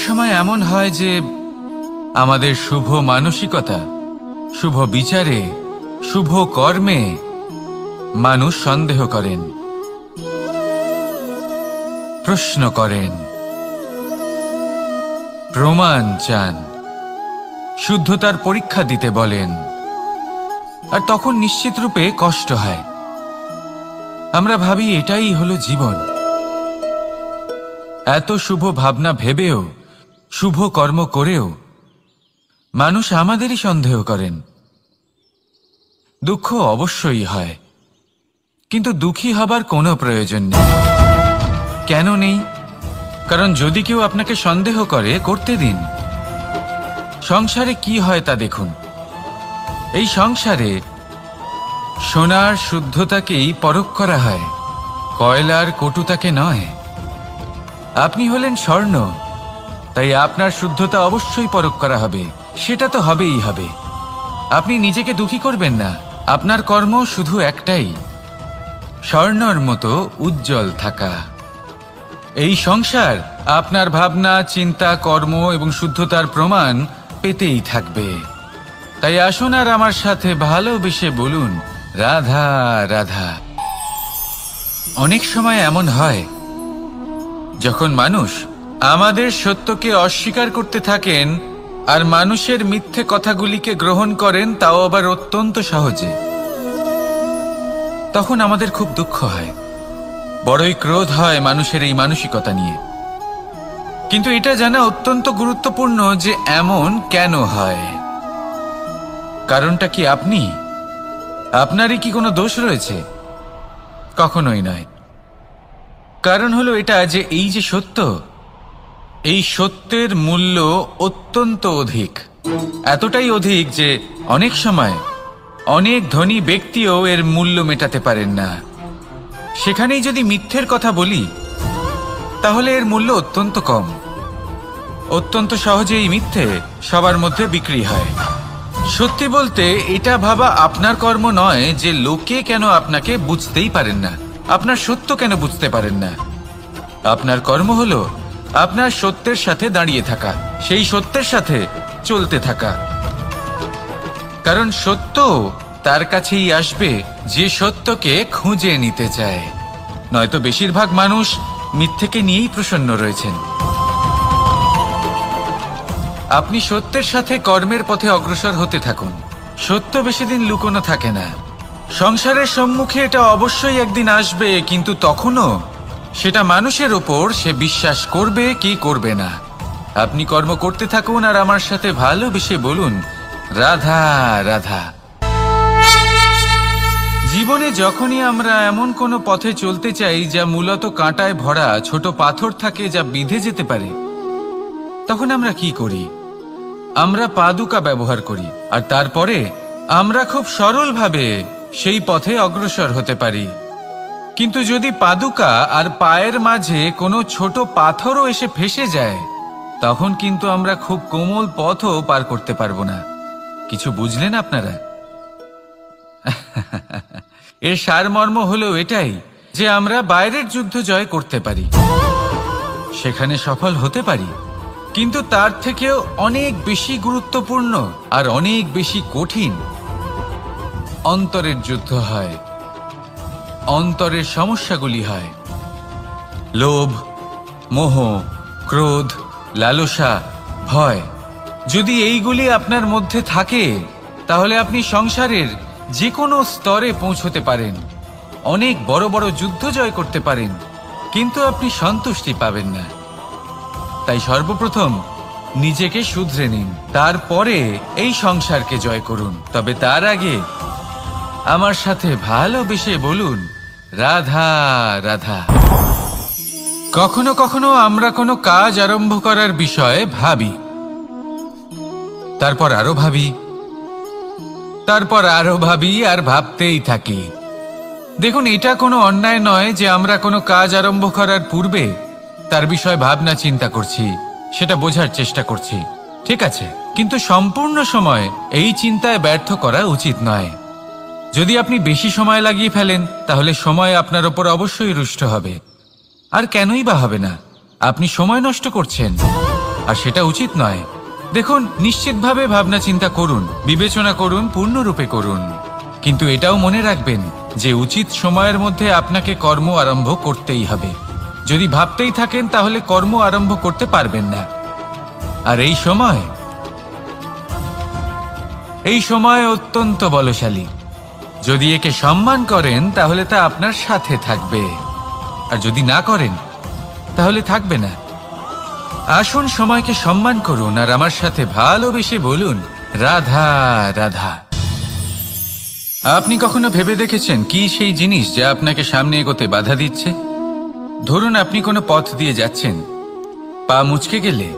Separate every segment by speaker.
Speaker 1: সময় এমন হয় যে আমাদের শুভ মানসিকতা, শুভ বিচারে, শুভ কর্মে মানুষ সন্দেহ করেন, প্রশ্ন করেন, প্রমাণ চান, শুদ্ধতার পরীক্ষা দিতে বলেন, আর তখন নিশ্চিত রূপে কষ্ট হয়। আমরা ভাবি এটাই হলো জীবন। এত শুভ ভাবনা ভেবেও, শুভ কর্ম করেও মানুষ আমাদেরই সন্দেহ করেন। দুঃখ অবশ্যই হয়, কিন্তু দুঃখী হবার কোনো প্রয়োজন নেই। কেন নেই? কারণ যদি কেউ আপনাকে সন্দেহ করে, করতে দিন। সংসারে কি হয় তা দেখুন। এই সংসারে সোনার শুদ্ধতাকেই পরখ করা হয়, কয়লার কটুতাকে নয়। আপনি হলেন স্বর্ণ, তাই আপনার শুদ্ধতা অবশ্যই পরখ করা হবে। সেটা তো হবেই হবে। আপনি নিজেকে দুঃখী করবেন না। আপনার কর্ম শুধু একটাই, স্বর্ণর মতো উজ্জ্বল থাকা। এই সংসার আপনার ভাবনা, চিন্তা, কর্ম এবং শুদ্ধতার প্রমাণ পেতেই থাকবে। তাই আসুন আর আমার সাথে ভালোবেসে বলুন, রাধা রাধা। অনেক সময় এমন হয় যখন মানুষ আমাদের সত্যকে অস্বীকার করতে থাকেন আর মানুষের মিথ্যে কথাগুলিকে গ্রহণ করেন, তাও আবার অত্যন্ত সহজে। তখন আমাদের খুব দুঃখ হয়, বড়ই ক্রোধ হয় মানুষের এই মানসিকতা নিয়ে। কিন্তু এটা জানা অত্যন্ত গুরুত্বপূর্ণ যে এমন কেন হয়। কারণটা কি আপনি? আপনারই কি কোনো দোষ রয়েছে? কখনোই নয়। কারণ হলো এটা যে এই যে সত্য, এই সত্যের মূল্য অত্যন্ত অধিক। এতটাই অধিক যে অনেক সময় অনেক ধনী ব্যক্তিও এর মূল্য মেটাতে পারেন না। সেখানেই যদি মিথ্যের কথা বলি, তাহলে এর মূল্য অত্যন্ত কম। অত্যন্ত সহজে এই মিথ্যে সবার মধ্যে বিক্রি হয়। সত্যি বলতে এটা ভাবা আপনার কর্ম নয় যে লোকে কেন আপনাকে বুঝতেই পারেন না, আপনার সত্য কেন বুঝতে পারেন না। আপনার কর্ম হলো আপনার সত্যের সাথে দাঁড়িয়ে থাকা, সেই সত্যের সাথে চলতে থাকা। কারণ সত্য তার কাছেই আসবে যে সত্যকে খুঁজে নিতে চায়। নয়তো বেশিরভাগ মানুষ মিথ্যেকে নিয়েই প্রসন্ন রয়েছেন। আপনি সত্যের সাথে কর্মের পথে অগ্রসর হতে থাকুন। সত্য বেশি দিন লুকোনো থাকে না। সংসারের সম্মুখে এটা অবশ্যই একদিন আসবে, কিন্তু তখনও সেটা মানুষের ওপর সে বিশ্বাস করবে কি করবে না। আপনি কর্ম করতে থাকুন আর আমার সাথে ভালোবেসে বলুন, রাধা রাধা। জীবনে যখনই আমরা এমন কোনো পথে চলতে চাই যা মূলত কাঁটায় ভরা, ছোট পাথর থাকে যা বিঁধে যেতে পারে, তখন আমরা কি করি? আমরা পাদুকা ব্যবহার করি, আর তারপরে আমরা খুব সরলভাবে সেই পথে অগ্রসর হতে পারি। কিন্তু যদি পাদুকা আর পায়ের মাঝে কোনো ছোট পাথরও এসে ফেঁসে যায়, তখন কিন্তু আমরা খুব কোমল পথও পার করতে পারবো না। কিছু বুঝলেন আপনারা? এর সারমর্ম হলো এটাই যে আমরা বাইরের যুদ্ধ জয় করতে পারি, সেখানে সফল হতে পারি, কিন্তু তার থেকেও অনেক বেশি গুরুত্বপূর্ণ আর অনেক বেশি কঠিন অন্তরের যুদ্ধ হয়। অন্তরের সমস্যাগুলি হয় লোভ, মোহ, ক্রোধ, লালসা, ভয়। যদি এইগুলি আপনার মধ্যে থাকে, তাহলে আপনি সংসারের যে কোনো স্তরে পৌঁছতে পারেন, অনেক বড় বড় যুদ্ধ জয় করতে পারেন, কিন্তু আপনি সন্তুষ্টি পাবেন না। তাই সর্বপ্রথম নিজেকে শুধরে নিন, তারপরে এই সংসারকে জয় করুন। তবে তার আগে আমার সাথে ভালোবেসে বলুন, রাধা রাধা। কখনো কখনো আমরা কোনো কাজ আরম্ভ করার বিষয়ে ভাবি, তারপর আরো ভাবি, তারপর আরো ভাবি, আর ভাবতেই থাকি। দেখুন, এটা কোনো অন্যায় নয় যে আমরা কোনো কাজ আরম্ভ করার পূর্বে তার বিষয়ে ভাবনা চিন্তা করছি, সেটা বোঝার চেষ্টা করছি, ঠিক আছে। কিন্তু সম্পূর্ণ সময় এই চিন্তায় ব্যর্থ করা উচিত নয়। যদি আপনি বেশি সময় লাগিয়ে ফেলেন, তাহলে সময় আপনার ওপর অবশ্যই রুষ্ট হবে। আর কেনই বা হবে না? আপনি সময় নষ্ট করছেন। আর সেটা উচিত নয়। দেখুন, নিশ্চিতভাবে ভাবনা চিন্তা করুন, বিবেচনা করুন, পূর্ণরূপে করুন, কিন্তু এটাও মনে রাখবেন যে উচিত সময়ের মধ্যে আপনাকে কর্ম আরম্ভ করতেই হবে। যদি ভাবতেই থাকেন তাহলে কর্ম আরম্ভ করতে পারবেন না। আর এই সময় অত্যন্ত বলশালী। যদি একে সম্মান করেন তাহলে তা আপনার সাথে থাকবে, আর যদি না করেন তাহলে থাকবে না। আসুন সময়কে সম্মান করুন আর আমার সাথে ভালোবেসে বলুন, রাধা রাধা। আপনি কখনো ভেবে দেখেছেন কি সেই জিনিস যা আপনাকে সামনে এগোতে বাধা দিচ্ছে? ধরুন আপনি কোনো পথ দিয়ে যাচ্ছেন, পা মুচকে গেলে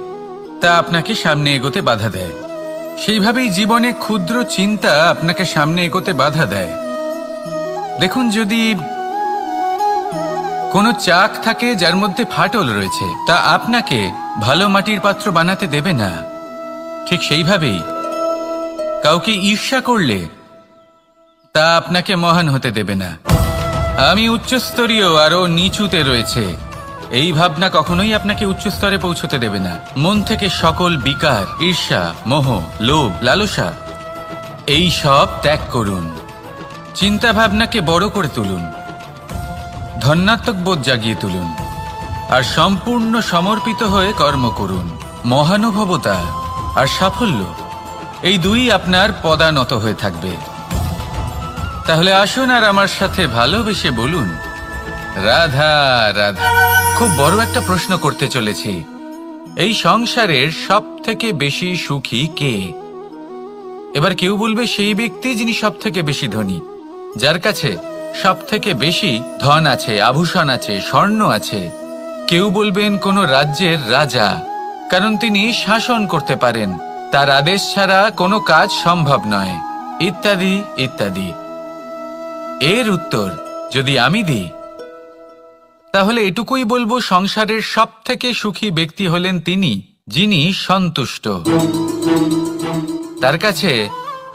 Speaker 1: তা আপনাকে সামনে এগোতে বাধা দেয়। সেইভাবেই জীবনে ক্ষুদ্র চিন্তা আপনাকে সামনে এগোতে বাধা দেয়। দেখুন, যদি কোনো চাক থাকে যার মধ্যে ফাটল রয়েছে, তা আপনাকে ভালো মাটির পাত্র বানাতে দেবে না। ঠিক সেইভাবেই কাউকে ঈর্ষা করলে তা আপনাকে মহান হতে দেবে না। আমি উচ্চস্তরীয় আরো নিচুতে রয়েছে, এই ভাবনা কখনোই আপনাকে উচ্চ স্তরে পৌঁছতে দেবে না। মন থেকে সকল বিকার, ঈর্ষা, মোহ, লোভ, লালসা এই সব ত্যাগ করুন। চিন্তা ভাবনাকে বড় করে তুলুন, ধন্যাত্মক বোধ জাগিয়ে তুলুন, আর সম্পূর্ণ সমর্পিত হয়ে কর্ম করুন। মহানুভবতা আর সাফল্য এই দুই আপনার পদানত হয়ে থাকবে। তাহলে আসুন আর আমার সাথে ভালোবেসে বলুন, রাধা রাধা। খুব বড় একটা প্রশ্ন করতে চলেছি, এই সংসারের সব থেকে বেশি সুখী কে? এবার কেউ বলবে সেই ব্যক্তি যিনি সব থেকে বেশি ধনী, যার কাছে সব থেকে বেশি ধন আছে, আভূষণ আছে, স্বর্ণ আছে। কেউ বলবেন কোনো রাজ্যের রাজা, কারণ তিনি শাসন করতে পারেন, তার আদেশ ছাড়া কোনো কাজ সম্ভব নয়, ইত্যাদি ইত্যাদি। এর উত্তর যদি আমি দিই তাহলে এটুকুই বলবো, সংসারের সব থেকে সুখী ব্যক্তি হলেন তিনি যিনি সন্তুষ্ট। তার কাছে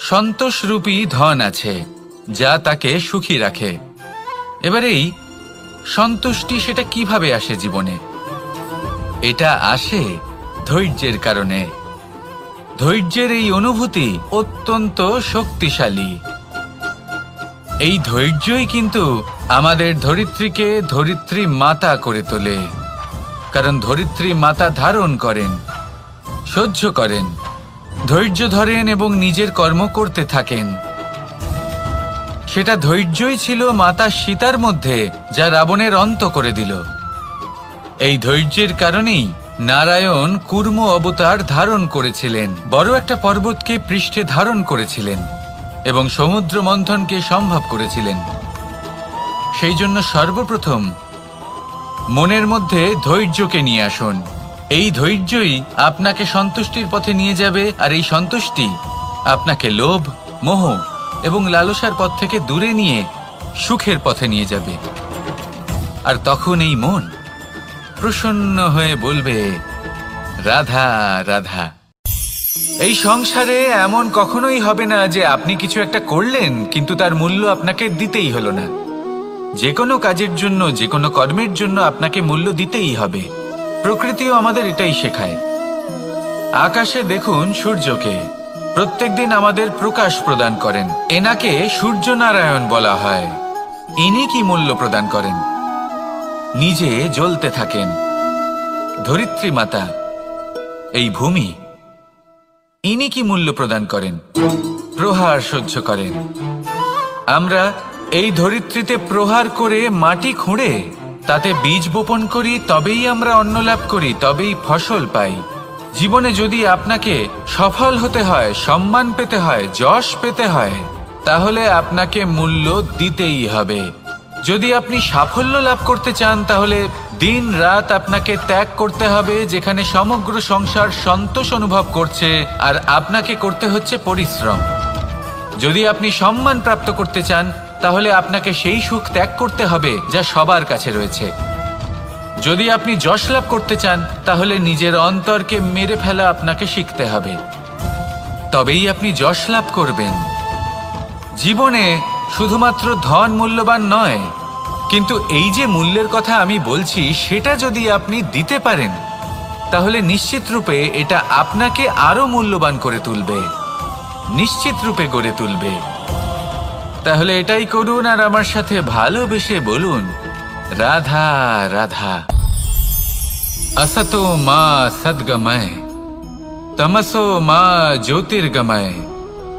Speaker 1: সন্তোষরূপী ধন আছে যা তাকে সুখী রাখে। এবার এই সন্তুষ্টি সেটা কিভাবে আসে জীবনে? এটা আসে ধৈর্যের কারণে। ধৈর্যের এই অনুভূতি অত্যন্ত শক্তিশালী। এই ধৈর্যই কিন্তু আমাদের ধরিত্রীকে ধরিত্রী মাতা করে তোলে, কারণ ধরিত্রী মাতা ধারণ করেন, সহ্য করেন, ধৈর্য ধরেন এবং নিজের কর্ম করতে থাকেন। সেটা ধৈর্যই ছিল মাতা সীতার মধ্যে, যা রাবণের অন্ত করে দিল। এই ধৈর্যের কারণেই নারায়ণ কুর্ম অবতার ধারণ করেছিলেন, বড় একটা পর্বতকে পৃষ্ঠে ধারণ করেছিলেন এবং সমুদ্র মন্থনকে সম্ভব করেছিলেন। সেই জন্য সর্বপ্রথম মনের মধ্যে ধৈর্যকে নিয়ে আসুন। এই ধৈর্যই আপনাকে সন্তুষ্টির পথে নিয়ে যাবে, আর এই সন্তুষ্টি আপনাকে লোভ, মোহ এবং লালসার পথ থেকে দূরে নিয়ে সুখের পথে নিয়ে যাবে। আর তখন এই মন প্রসন্ন হয়ে বলবে, রাধা রাধা। এই সংসারে এমন কখনোই হবে না যে আপনি কিছু একটা করলেন কিন্তু তার মূল্য আপনাকে দিতেই হলো না। যে কোনো কাজের জন্য, যে কোনো কর্মের জন্য আপনাকে মূল্য দিতেই হবে। প্রকৃতিও আমাদের এটাই শেখায়। আকাশে দেখুন সূর্যকে, প্রত্যেকদিন আমাদের প্রকাশ প্রদান করেন। এনাকে সূর্য নারায়ণ বলা হয়। ইনি কি মূল্য প্রদান করেন? নিজে জ্বলতে থাকেন। ধরিত্রী মাতা, এই ভূমি, ইনি কি মূল্য প্রদান করেন? প্রহার সহ্য করেন। আমরা এই ধরিত্রীতে প্রহার করে মাটি খুঁড়ে তাতে বীজ বপন করি, তবেই আমরা অন্ন লাভ করি, তবেই ফসল পাই। জীবনে যদি আপনাকে সফল হতে হয়, সম্মান পেতে হয়, যশ পেতে হয়, তাহলে আপনাকে মূল্য দিতেই হবে। যদি আপনি সাফল্য লাভ করতে চান তাহলে দিন রাত আপনাকে ত্যাগ করতে হবে, যেখানে সমগ্র সংসার সন্তোষ অনুভব করছে, আর আপনাকে করতে হচ্ছে পরিশ্রম। যদি আপনি সম্মান প্রাপ্ত করতে চান তাহলে আপনাকে সেই সুখ ত্যাগ করতে হবে যা সবার কাছে রয়েছে। যদি আপনি যশ লাভ করতে চান তাহলে নিজের অন্তরকে মেরে ফেলা আপনাকে শিখতে হবে, তবেই আপনি যশ লাভ করবেন। জীবনে শুধুমাত্র ধন মূল্যবান নয়, কিন্তু এই যে মূল্যের কথা আমি বলছি সেটা যদি আপনি দিতে পারেন তাহলে নিশ্চিত রূপে এটা আপনাকে আরো মূল্যবান করে তুলবে, নিশ্চিত রূপে গড়ে তুলবে। তাহলে এটাই করুন আর আমার সাথে ভালোবেসে বলুন, রাধা রাধা। असतो मा सद्गमय, तमसो मा ज्योतिर्गमय,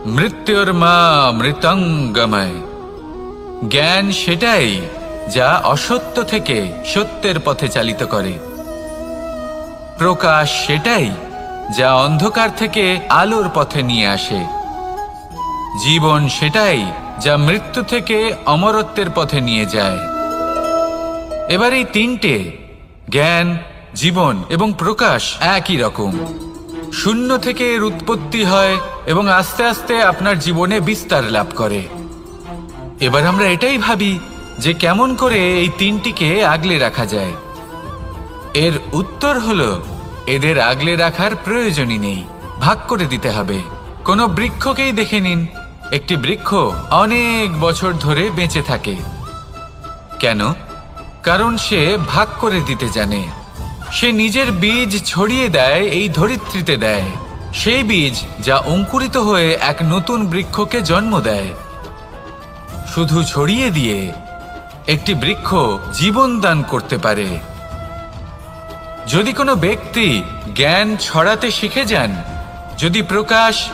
Speaker 1: মৃত্যুর্মা মৃতঙ্গময়। জ্ঞান সেটাই যা অসত্য থেকে সত্যের পথে চালিত করে, প্রকাশ সেটাই যা অন্ধকার থেকে আলোর পথে নিয়ে আসে, জীবন সেটাই যা মৃত্যু থেকে অমরত্বের পথে নিয়ে যায়। এবার এই তিনটে, জ্ঞান, জীবন এবং প্রকাশ, একই রকম। শূন্য থেকে এর উৎপত্তি হয় এবং আস্তে আস্তে আপনার জীবনে বিস্তার লাভ করে। এবার আমরা এটাই ভাবি যে কেমন করে এই তিনটিকে আগলে রাখা যায়। এর উত্তর হলো, এদের আগলে রাখার প্রয়োজনই নেই, ভাগ করে দিতে হবে। কোনো বৃক্ষকেই দেখে নিন, একটি বৃক্ষ অনেক বছর ধরে বেঁচে থাকে। কেন? কারণ সে ভাগ করে দিতে জানে। সে নিজের বীজ ছড়িয়ে দেয়, এই ধরিত্রীতে দেয়, সেই বীজ যা অঙ্কুরিত হয়ে এক নতুন বৃক্ষকে জন্ম দেয়। শুধু ছড়িয়ে দিয়ে একটি বৃক্ষ জীবন দান করতে পারে। যদি কোনো ব্যক্তি জ্ঞান ছড়াতে শিখে যান, যদি প্রকাশ,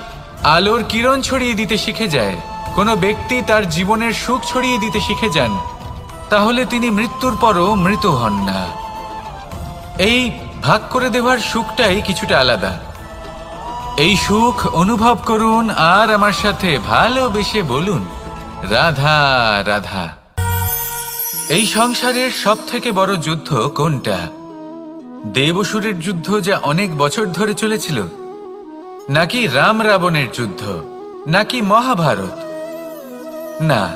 Speaker 1: আলোর কিরণ ছড়িয়ে দিতে শিখে যায়, কোনো ব্যক্তি তার জীবনের সুখ ছড়িয়ে দিতে শিখে যান, তাহলে তিনি মৃত্যুর পরও মৃত হন না। এই ভাগ করে দেওয়ার সুখটাই কিছুটা আলাদা। এই সুখ অনুভব করুন আর আমার সাথে ভালোবেসে বলুন, রাধা রাধা। এই সংসারের সব থেকে বড় যুদ্ধ কোনটা? দেব-অসুরের যুদ্ধ যা অনেক বছর ধরে চলেছিল, নাকি রাম রাবণের যুদ্ধ, নাকি মহাভারত? না,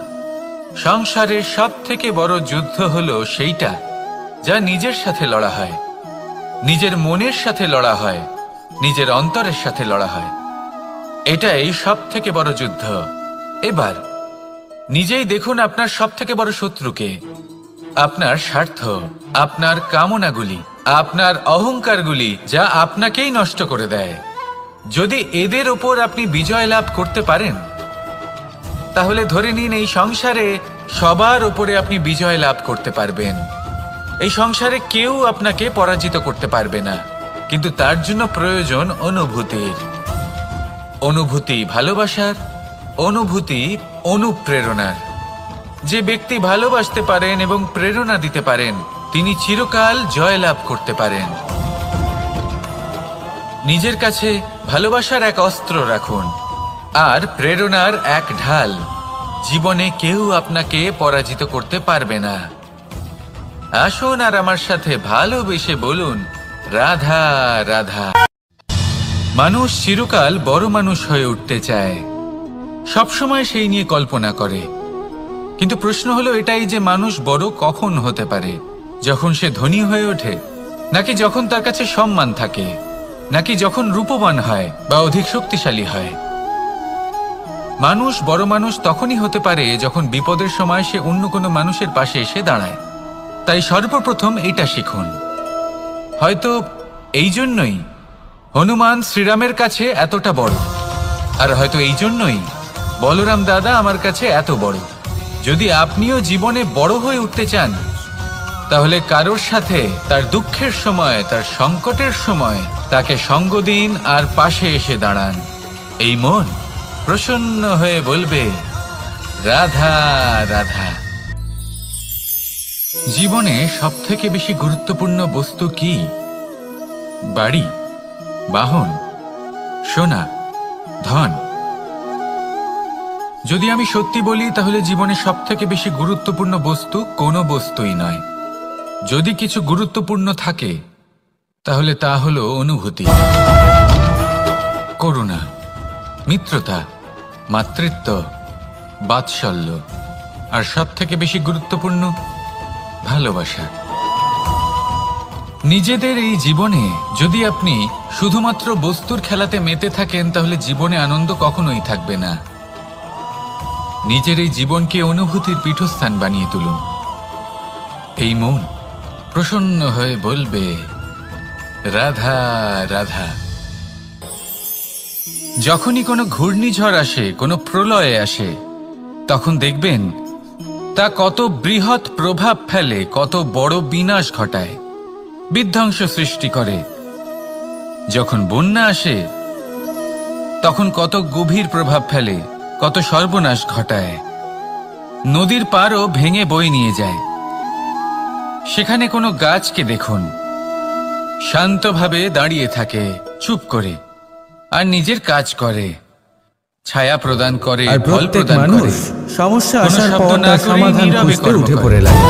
Speaker 1: সংসারের সব থেকে বড় যুদ্ধ হলো সেইটা যা নিজের সাথে লড়া হয়, নিজের মনের সাথে লড়া হয়, নিজের অন্তরের সাথে লড়া হয়। এটাই সব থেকে বড় যুদ্ধ। এবার নিজেই দেখুন আপনার সব থেকে বড় শত্রুকে। আপনার স্বার্থ, আপনার কামনাগুলি, আপনার অহংকারগুলি, যা আপনাকেই নষ্ট করে দেয়। যদি এদের ওপর আপনি বিজয় লাভ করতে পারেন, তাহলে ধরে নিন এই সংসারে সবার ওপরে আপনি বিজয় লাভ করতে পারবেন। এই সংসারে কেউ আপনাকে পরাজিত করতে পারবে না। কিন্তু তার জন্য প্রয়োজন অনুভূতির। অনুভূতি ভালোবাসার, অনুভূতি অনুপ্রেরণার। যে ব্যক্তি ভালোবাসতে পারেন এবং প্রেরণা দিতে পারেন, তিনি চিরকাল জয় লাভ করতে পারেন। নিজের কাছে ভালোবাসার এক অস্ত্র রাখুন আর প্রেরণার এক ঢাল। জীবনে কেউ আপনাকে পরাজিত করতে পারবে না। আসুন আর আমার সাথে ভালোবেসে বলুন, রাধা রাধা। মানুষ চিরকাল বড় মানুষ হয়ে উঠতে চায়, সবসময় সেই নিয়ে কল্পনা করে। কিন্তু প্রশ্ন হলো এটাই যে মানুষ বড় কখন হতে পারে? যখন সে ধনী হয়ে ওঠে, নাকি যখন তার কাছে সম্মান থাকে, নাকি যখন রূপবান হয় বা অধিক শক্তিশালী হয়? মানুষ বড় মানুষ তখনই হতে পারে যখন বিপদের সময় সে অন্য কোনো মানুষের পাশে এসে দাঁড়ায়। তাই সর্বপ্রথম এটা শিখুন। হয়তো এই জন্যই হনুমান শ্রীরামের কাছে এতটা বড়, আর হয়তো এই জন্যই বলরাম দাদা আমার কাছে এত বড়। যদি আপনিও জীবনে বড় হয়ে উঠতে চান, তাহলে কারোর সাথে তার দুঃখের সময়, তার সংকটের সময় তাকে সঙ্গ দিন আর পাশে এসে দাঁড়ান। এই মন প্রসন্ন হয়ে বলবে, রাধা রাধা। জীবনে সবথেকে বেশি গুরুত্বপূর্ণ বস্তু কি? বাড়ি, বাহন, সোনা, ধন। যদি আমি সত্যি বলি, তাহলে জীবনে সবথেকে বেশি গুরুত্বপূর্ণ বস্তু কোনো বস্তুই নয়। যদি কিছু গুরুত্বপূর্ণ থাকে, তাহলে তা হলো অনুভূতি, করুণা, মিত্রতা, মাতৃত্ব, বাৎসল্য, আর সবথেকে বেশি গুরুত্বপূর্ণ ভালোবাসা। নিজেদের এই জীবনে যদি আপনি শুধুমাত্র বস্তুর খেলাতে মেতে থাকেন, তাহলে জীবনে আনন্দ কখনোই থাকবে না। নিজের এই জীবনকে অনুভূতির পীঠস্থান বানিয়ে তুলুন। এই মন প্রসন্ন হয়ে বলবে, রাধা রাধা। যখনই কোনো ঘূর্ণিঝড় আসে, কোনো প্রলয়ে আসে, তখন দেখবেন তা কত বৃহৎ প্রভাব ফেলে, কত বড় বিনাশ ঘটায়, বিধ্বংস সৃষ্টি করে। যখন বন্যা আসে তখন কত গভীর প্রভাব ফেলে, কত সর্বনাশ ঘটায়। নদীর পাড়ও ভেঙে বয়ে নিয়ে যায়। সেখানে কোনো গাছকে দেখুন, শান্তভাবে দাঁড়িয়ে থাকে, চুপ করে, আর নিজের কাজ করে, ছায়া প্রদান করে, ফল প্রদান করে।
Speaker 2: সমস্যা
Speaker 1: কোনো
Speaker 2: আসার
Speaker 1: শব্দ
Speaker 2: পর
Speaker 1: না
Speaker 2: তার
Speaker 1: করেই
Speaker 2: সমাধান
Speaker 1: নীরবে
Speaker 2: খুঁজতে
Speaker 1: কর্ম
Speaker 2: উঠে
Speaker 1: করে।
Speaker 2: পড়ে লাগে,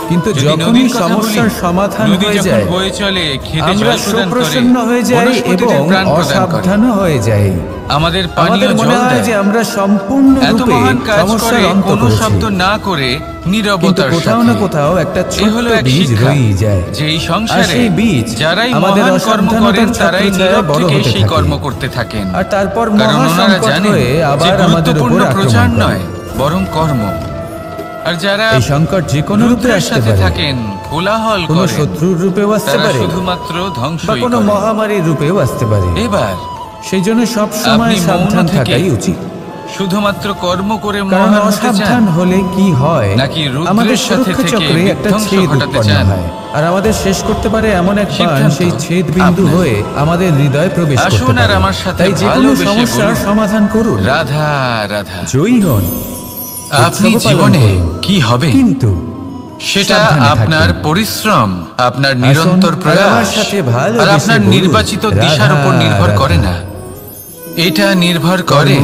Speaker 2: কিন্তু
Speaker 1: যদি
Speaker 2: যখনই
Speaker 1: নদীর কথা
Speaker 2: সমস্যার
Speaker 1: বলি,
Speaker 2: সমাধান
Speaker 1: নদী
Speaker 2: হয়ে
Speaker 1: যখন
Speaker 2: যায়
Speaker 1: বয়ে চলে, খেতে
Speaker 2: আমরা
Speaker 1: জল প্রদান করে,
Speaker 2: সুপ্রসন্ন হয়ে যাই
Speaker 1: বনস্পতিদের
Speaker 2: এবং
Speaker 1: প্রাণ প্রদান করে।
Speaker 2: অসাবধানও হয়ে যাই।
Speaker 1: আমাদের
Speaker 2: আমাদের
Speaker 1: পানীয়
Speaker 2: মনে
Speaker 1: জল
Speaker 2: হয় যে
Speaker 1: দেয়।
Speaker 2: আমরা
Speaker 1: এত
Speaker 2: সম্পূর্ণরূপে
Speaker 1: মহান কাজ
Speaker 2: সমস্যার
Speaker 1: করে
Speaker 2: অন্ত
Speaker 1: কোনো
Speaker 2: করেছি,
Speaker 1: শব্দ না করে
Speaker 2: কিন্তু
Speaker 1: নীরবতার
Speaker 2: কোথাও
Speaker 1: সাথে।
Speaker 2: না কোথাও একটা
Speaker 1: এ হলো
Speaker 2: ছোট্ট
Speaker 1: এক
Speaker 2: বীজ
Speaker 1: শিক্ষা
Speaker 2: রয়েই যায়,
Speaker 1: যে এই
Speaker 2: আর
Speaker 1: সংসারে
Speaker 2: সেই বীজ
Speaker 1: যারাই
Speaker 2: আমাদের
Speaker 1: মহান কর্ম করেন
Speaker 2: অসাবধানতার
Speaker 1: তারাই
Speaker 2: ছত্রছায়ায়
Speaker 1: নীরব
Speaker 2: বড়
Speaker 1: থেকে
Speaker 2: হতে
Speaker 1: সেই
Speaker 2: থাকে।
Speaker 1: কর্ম করতে থাকেন।
Speaker 2: আর তারপর
Speaker 1: কারণ ওনারা
Speaker 2: মহাসংকট
Speaker 1: জানেন
Speaker 2: হয়ে
Speaker 1: যে
Speaker 2: আবার আমাদের
Speaker 1: গুরুত্বপূর্ণ
Speaker 2: উপর
Speaker 1: প্রচার
Speaker 2: আক্রমণ করে।
Speaker 1: নয়, বরং কর্ম। আর যারা
Speaker 2: এই সংকট যে কোনো রূপে
Speaker 1: রুদ্রের
Speaker 2: আসতে
Speaker 1: সাথে
Speaker 2: পারে,
Speaker 1: থাকেন, কোলাহল
Speaker 2: কোনো
Speaker 1: করেন,
Speaker 2: শত্রুর রূপেও আসতে
Speaker 1: তারা
Speaker 2: পারে,
Speaker 1: শুধুমাত্র
Speaker 2: বা
Speaker 1: ধ্বংসই
Speaker 2: কোনো
Speaker 1: করেন।
Speaker 2: মহামারীর রূপেও আসতে পারে।
Speaker 1: এবার
Speaker 2: সেই জন্য সব সময়
Speaker 1: আপনি মৌন
Speaker 2: সাবধান
Speaker 1: থেকে
Speaker 2: থাকাই উচিত,
Speaker 1: শুধুমাত্র কর্ম করে
Speaker 2: কারণ
Speaker 1: মহান হতে চান,
Speaker 2: অসাবধান হলে কি হয়,
Speaker 1: নাকি রুদ্রের
Speaker 2: আমাদের
Speaker 1: সাথে
Speaker 2: সুরক্ষা
Speaker 1: থেকে
Speaker 2: চক্রে একটা
Speaker 1: বিধ্বংস
Speaker 2: ছেদ
Speaker 1: ঘটাতে
Speaker 2: উৎপন্ন
Speaker 1: চান?
Speaker 2: হয়, আর আমাদের শেষ করতে পারে এমন এক বাণ
Speaker 1: সিদ্ধান্ত
Speaker 2: সেই ছেদ বিন্দু
Speaker 1: আপনার।
Speaker 2: হয়ে আমাদের হৃদয়ে প্রবেশ করতে
Speaker 1: আসুন আর
Speaker 2: পারে।
Speaker 1: আমার সাথে
Speaker 2: তাই যে কোনো
Speaker 1: ভালোবেসে
Speaker 2: সমস্যার
Speaker 1: বলুন,
Speaker 2: সমাধান করুন,
Speaker 1: রাধা রাধা।
Speaker 2: জয়ী হন।
Speaker 1: আপনি
Speaker 2: উৎসব পালন
Speaker 1: জীবনে
Speaker 2: করুন,
Speaker 1: কি হবে
Speaker 2: কিন্তু
Speaker 1: সেটা
Speaker 2: সাবধানে
Speaker 1: আপনার
Speaker 2: থাকবেন।
Speaker 1: পরিশ্রম, আপনার
Speaker 2: আসুন,
Speaker 1: নিরন্তর
Speaker 2: আর
Speaker 1: প্রয়াস
Speaker 2: আমার সাথে
Speaker 1: আর
Speaker 2: ভালোবেসে
Speaker 1: আপনার
Speaker 2: বলুন,
Speaker 1: নির্বাচিত দিশার উপর
Speaker 2: রাধা,
Speaker 1: নির্ভর করে
Speaker 2: রাধা।
Speaker 1: না। এটা নির্ভর করে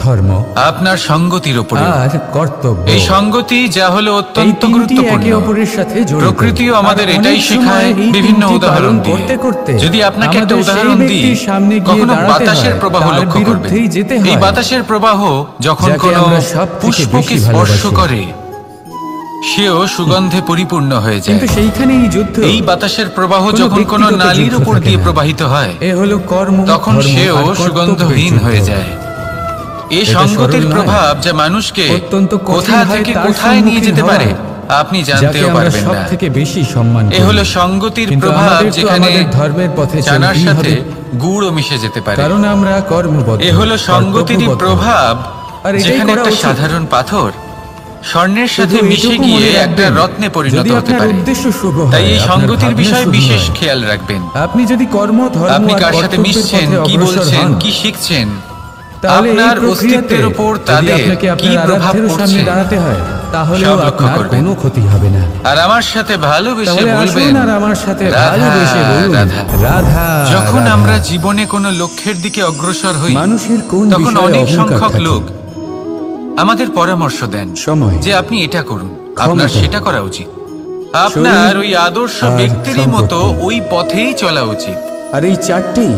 Speaker 2: ধর্ম
Speaker 1: আপনার সঙ্গতির উপরে।
Speaker 2: আর কর্তব্য,
Speaker 1: এই সঙ্গতি যা হলো
Speaker 2: এই
Speaker 1: অত্যন্ত
Speaker 2: তিনটি
Speaker 1: গুরুত্বপূর্ণ।
Speaker 2: একে অপরের সাথে জড়িত।
Speaker 1: প্রকৃতিও আমাদের
Speaker 2: আর
Speaker 1: এটাই
Speaker 2: অনেক
Speaker 1: শেখায়
Speaker 2: সময় এই
Speaker 1: বিভিন্ন
Speaker 2: তিনটি
Speaker 1: উদাহরণ
Speaker 2: পালন
Speaker 1: দিয়ে।
Speaker 2: করতে করতে
Speaker 1: যদি আপনাকে একটা
Speaker 2: আমাদের সেই
Speaker 1: উদাহরণ দিই,
Speaker 2: ব্যক্তির সামনে গিয়ে
Speaker 1: কখনো
Speaker 2: দাঁড়াতে
Speaker 1: বাতাসের
Speaker 2: হয়,
Speaker 1: প্রবাহ
Speaker 2: তার
Speaker 1: লক্ষ্য করবেন।
Speaker 2: বিরুদ্ধেই যেতে
Speaker 1: এই
Speaker 2: হয়।
Speaker 1: বাতাসের প্রবাহ যখন
Speaker 2: যাকে
Speaker 1: কোনো
Speaker 2: আমরা সবথেকে
Speaker 1: পুষ্পকে
Speaker 2: বেশি
Speaker 1: স্পর্শ
Speaker 2: ভালোবাসি।
Speaker 1: করে, সেও সুগন্ধে পরিপূর্ণ হয়ে যায়।
Speaker 2: কিন্তু সেইখানে এই যুদ্ধ,
Speaker 1: এই বাতাসের প্রবাহ
Speaker 2: কোনো
Speaker 1: যখন কোনো
Speaker 2: ব্যক্তিগত
Speaker 1: নালীর
Speaker 2: যুদ্ধ
Speaker 1: উপর
Speaker 2: থাকে
Speaker 1: দিয়ে
Speaker 2: না।
Speaker 1: প্রবাহিত হয়,
Speaker 2: এ হলো কর্ম,
Speaker 1: তখন
Speaker 2: ধর্ম
Speaker 1: সেও
Speaker 2: আর কর্তব্যের
Speaker 1: সুগন্ধহীন
Speaker 2: যুদ্ধ।
Speaker 1: হয়ে যায়। এই
Speaker 2: এটা
Speaker 1: সঙ্গতির
Speaker 2: সরল নয়,
Speaker 1: প্রভাব যা মানুষকে
Speaker 2: অত্যন্ত কঠিন
Speaker 1: কোথা
Speaker 2: হয়
Speaker 1: থেকে
Speaker 2: তার
Speaker 1: কোথায় নিয়ে
Speaker 2: সম্মুখীন
Speaker 1: যেতে
Speaker 2: হওয়া,
Speaker 1: পারে আপনি
Speaker 2: যাকে
Speaker 1: জানতেও
Speaker 2: আমরা
Speaker 1: পারবেন
Speaker 2: সব
Speaker 1: না।
Speaker 2: থেকে বেশি সম্মান
Speaker 1: এ
Speaker 2: করি।
Speaker 1: হলো সঙ্গতির
Speaker 2: কিন্তু
Speaker 1: প্রভাব,
Speaker 2: আমাদের তো
Speaker 1: যেখানে
Speaker 2: আমাদের ধর্মের পথে
Speaker 1: জানার
Speaker 2: চলতেই
Speaker 1: সাথে
Speaker 2: হবে,
Speaker 1: গুড়ও মিশে যেতে পারে।
Speaker 2: কারণ আমরা কর্মবদ্ধ।
Speaker 1: এ হলো সঙ্গতিরই
Speaker 2: কর্তব্যবদ্ধ।
Speaker 1: প্রভাব,
Speaker 2: আর এটাই
Speaker 1: যেখানে
Speaker 2: করা
Speaker 1: একটা
Speaker 2: উচিত।
Speaker 1: সাধারণ পাথর স্বর্ণের সাথে
Speaker 2: শুধু
Speaker 1: মিশে
Speaker 2: এইটুকু
Speaker 1: গিয়ে
Speaker 2: মনে
Speaker 1: একটা
Speaker 2: রাখবেন,
Speaker 1: রত্নে পরিণত
Speaker 2: যদি
Speaker 1: হতে
Speaker 2: আপনার
Speaker 1: পারে।
Speaker 2: উদ্দেশ্য শুভ হয়,
Speaker 1: তাই এই
Speaker 2: আপনার
Speaker 1: সঙ্গতির
Speaker 2: ভাবনা
Speaker 1: বিষয়ে
Speaker 2: শুভ
Speaker 1: বিশেষ
Speaker 2: হয়।
Speaker 1: খেয়াল রাখবেন।
Speaker 2: আপনি যদি কর্ম, ধর্ম
Speaker 1: আপনি
Speaker 2: আর
Speaker 1: কার সাথে
Speaker 2: কর্তব্যের
Speaker 1: মিশছেন,
Speaker 2: পথে
Speaker 1: কি
Speaker 2: অগ্রসর
Speaker 1: বলছেন,
Speaker 2: হন,
Speaker 1: কি শিখছেন,
Speaker 2: তাহলে এই
Speaker 1: আপনার
Speaker 2: প্রক্রিয়াতে
Speaker 1: অস্তিত্বের উপর
Speaker 2: যদি
Speaker 1: তাদের
Speaker 2: আপনাকে
Speaker 1: কি
Speaker 2: আপনার
Speaker 1: প্রভাব
Speaker 2: আরাধ্যের সামনে
Speaker 1: পড়ছে
Speaker 2: দাঁড়াতে হয়, তাহলেও
Speaker 1: সব লক্ষ্য
Speaker 2: আপনার
Speaker 1: করবেন।
Speaker 2: কোনো ক্ষতি হবে না।
Speaker 1: আর আমার সাথে ভালোবেসে
Speaker 2: তাহলে
Speaker 1: বলবেন,
Speaker 2: আসুন আর আমার সাথে
Speaker 1: রাধা,
Speaker 2: ভালোবেসে বলুন,
Speaker 1: রাধা।
Speaker 2: রাধা।
Speaker 1: যখন
Speaker 2: রাধা।
Speaker 1: আমরা জীবনে কোনো লক্ষ্যের দিকে অগ্রসর হই,
Speaker 2: মানুষের কোন
Speaker 1: তখন
Speaker 2: বিষয়ে
Speaker 1: অনেক
Speaker 2: অহংকার
Speaker 1: সংখ্যক
Speaker 2: থাকে?
Speaker 1: লোক আমাদের পরামর্শ দেন
Speaker 2: সময়,
Speaker 1: যে আপনি এটা করুন,
Speaker 2: ক্ষমতা,
Speaker 1: আপনার সেটা করা উচিত, আপনার ওই আদর্শ
Speaker 2: আর
Speaker 1: ব্যক্তিরই মতো
Speaker 2: সম্পত্তি।
Speaker 1: ওই পথেই চলা উচিত।
Speaker 2: আর এই চারটেই